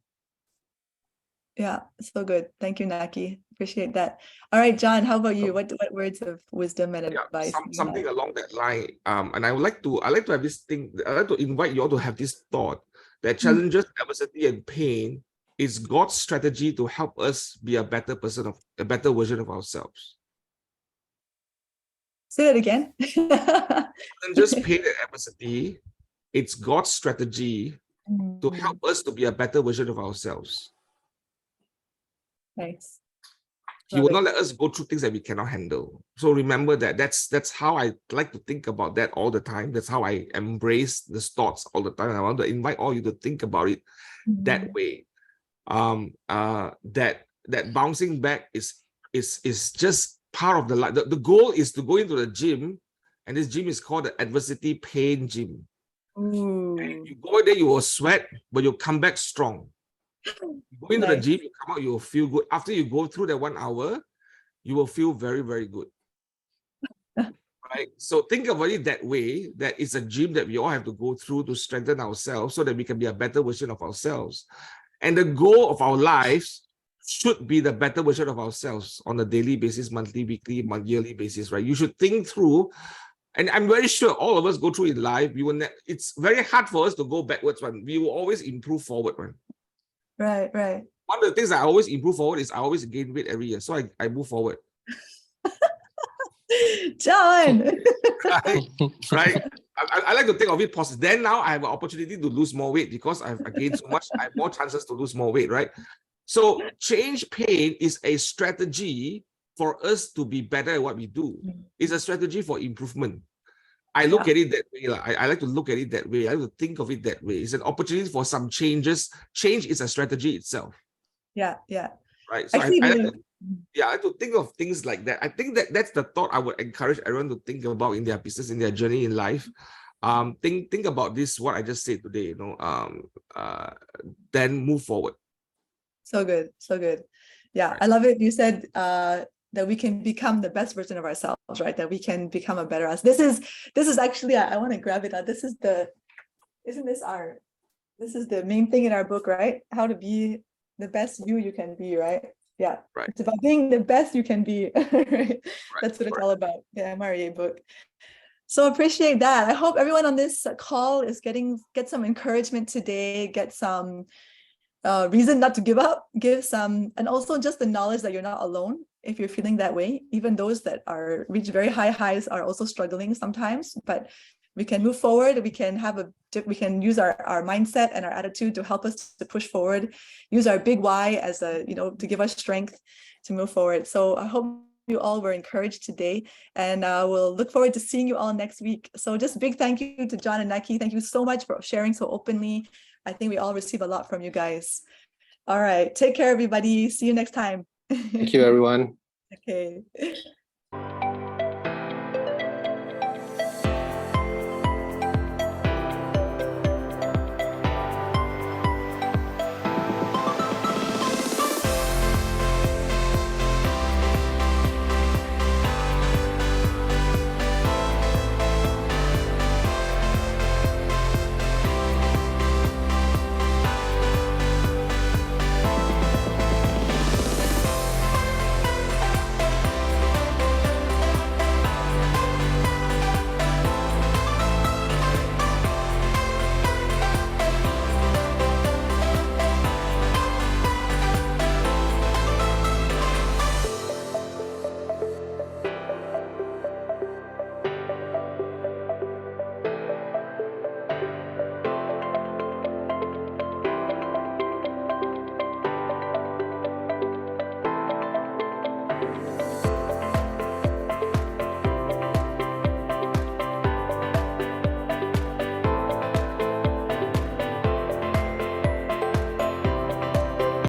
Yeah, so good. Thank you, Naqi. Appreciate that. All right, John, how about you? What words of wisdom and advice? Something along that line. And I like to have this thing. I like to invite you all to have this thought that challenges, adversity, and pain is God's strategy to help us be a better person, a better version of ourselves. Say it again. Challenges, pain, and adversity, it's God's strategy to help us to be a better version of ourselves. Nice. He will not let us go through things that we cannot handle. So remember that. That's how I like to think about that all the time. That's how I embrace the thoughts all the time. And I want to invite all you to think about it that way. That bouncing back is just part of the life. The goal is to go into the gym, and this gym is called the adversity pain gym. And you go there, you will sweat, but you'll come back strong. You go into the gym, you come out, you will feel good. After you go through that 1 hour, you will feel very, very good. Right? So think about it that way, that it's a gym that we all have to go through to strengthen ourselves so that we can be a better version of ourselves. And the goal of our lives should be the better version of ourselves on a daily basis, monthly, weekly, yearly basis, right? You should think through, and I'm very sure all of us go through in life. It's very hard for us to go backwards, right? We will always improve forward, right? Right. One of the things I always improve forward is I always gain weight every year. So I move forward. John! Right? I like to think of it positive. Then now I have an opportunity to lose more weight because I've gained so much. I have more chances to lose more weight, right? So change pain is a strategy for us to be better at what we do. It's a strategy for improvement. I look at it that way. I like to look at it that way. I like to think of it that way. It's an opportunity for some changes. Change is a strategy itself. Yeah. Right. So Actually, I like to think of things like that. I think that that's the thought I would encourage everyone to think about in their business, in their journey in life. Think about this, what I just said today, then move forward. So good. Yeah, right. I love it. You said that we can become the best version of ourselves, right? That we can become a better us. This is actually, I want to grab it out. This is the main thing in our book, right? How to be the best you can be, right? Yeah, right. It's about being the best you can be. Right? That's what it's all about. The Mariah book. So appreciate that. I hope everyone on this call is get some encouragement today, get some reason not to give up, give some, and also just the knowledge that you're not alone if you're feeling that way. Even those that reach very high highs are also struggling sometimes, but we can move forward. We can use our mindset and our attitude to help us to push forward, use our big why as to give us strength to move forward. So I hope you all were encouraged today, and we'll look forward to seeing you all next week. So just big thank you to John and Naqi. Thank you so much for sharing so openly. I think we all receive a lot from you guys. All right, take care, everybody. See you next time. Thank you, everyone. Okay.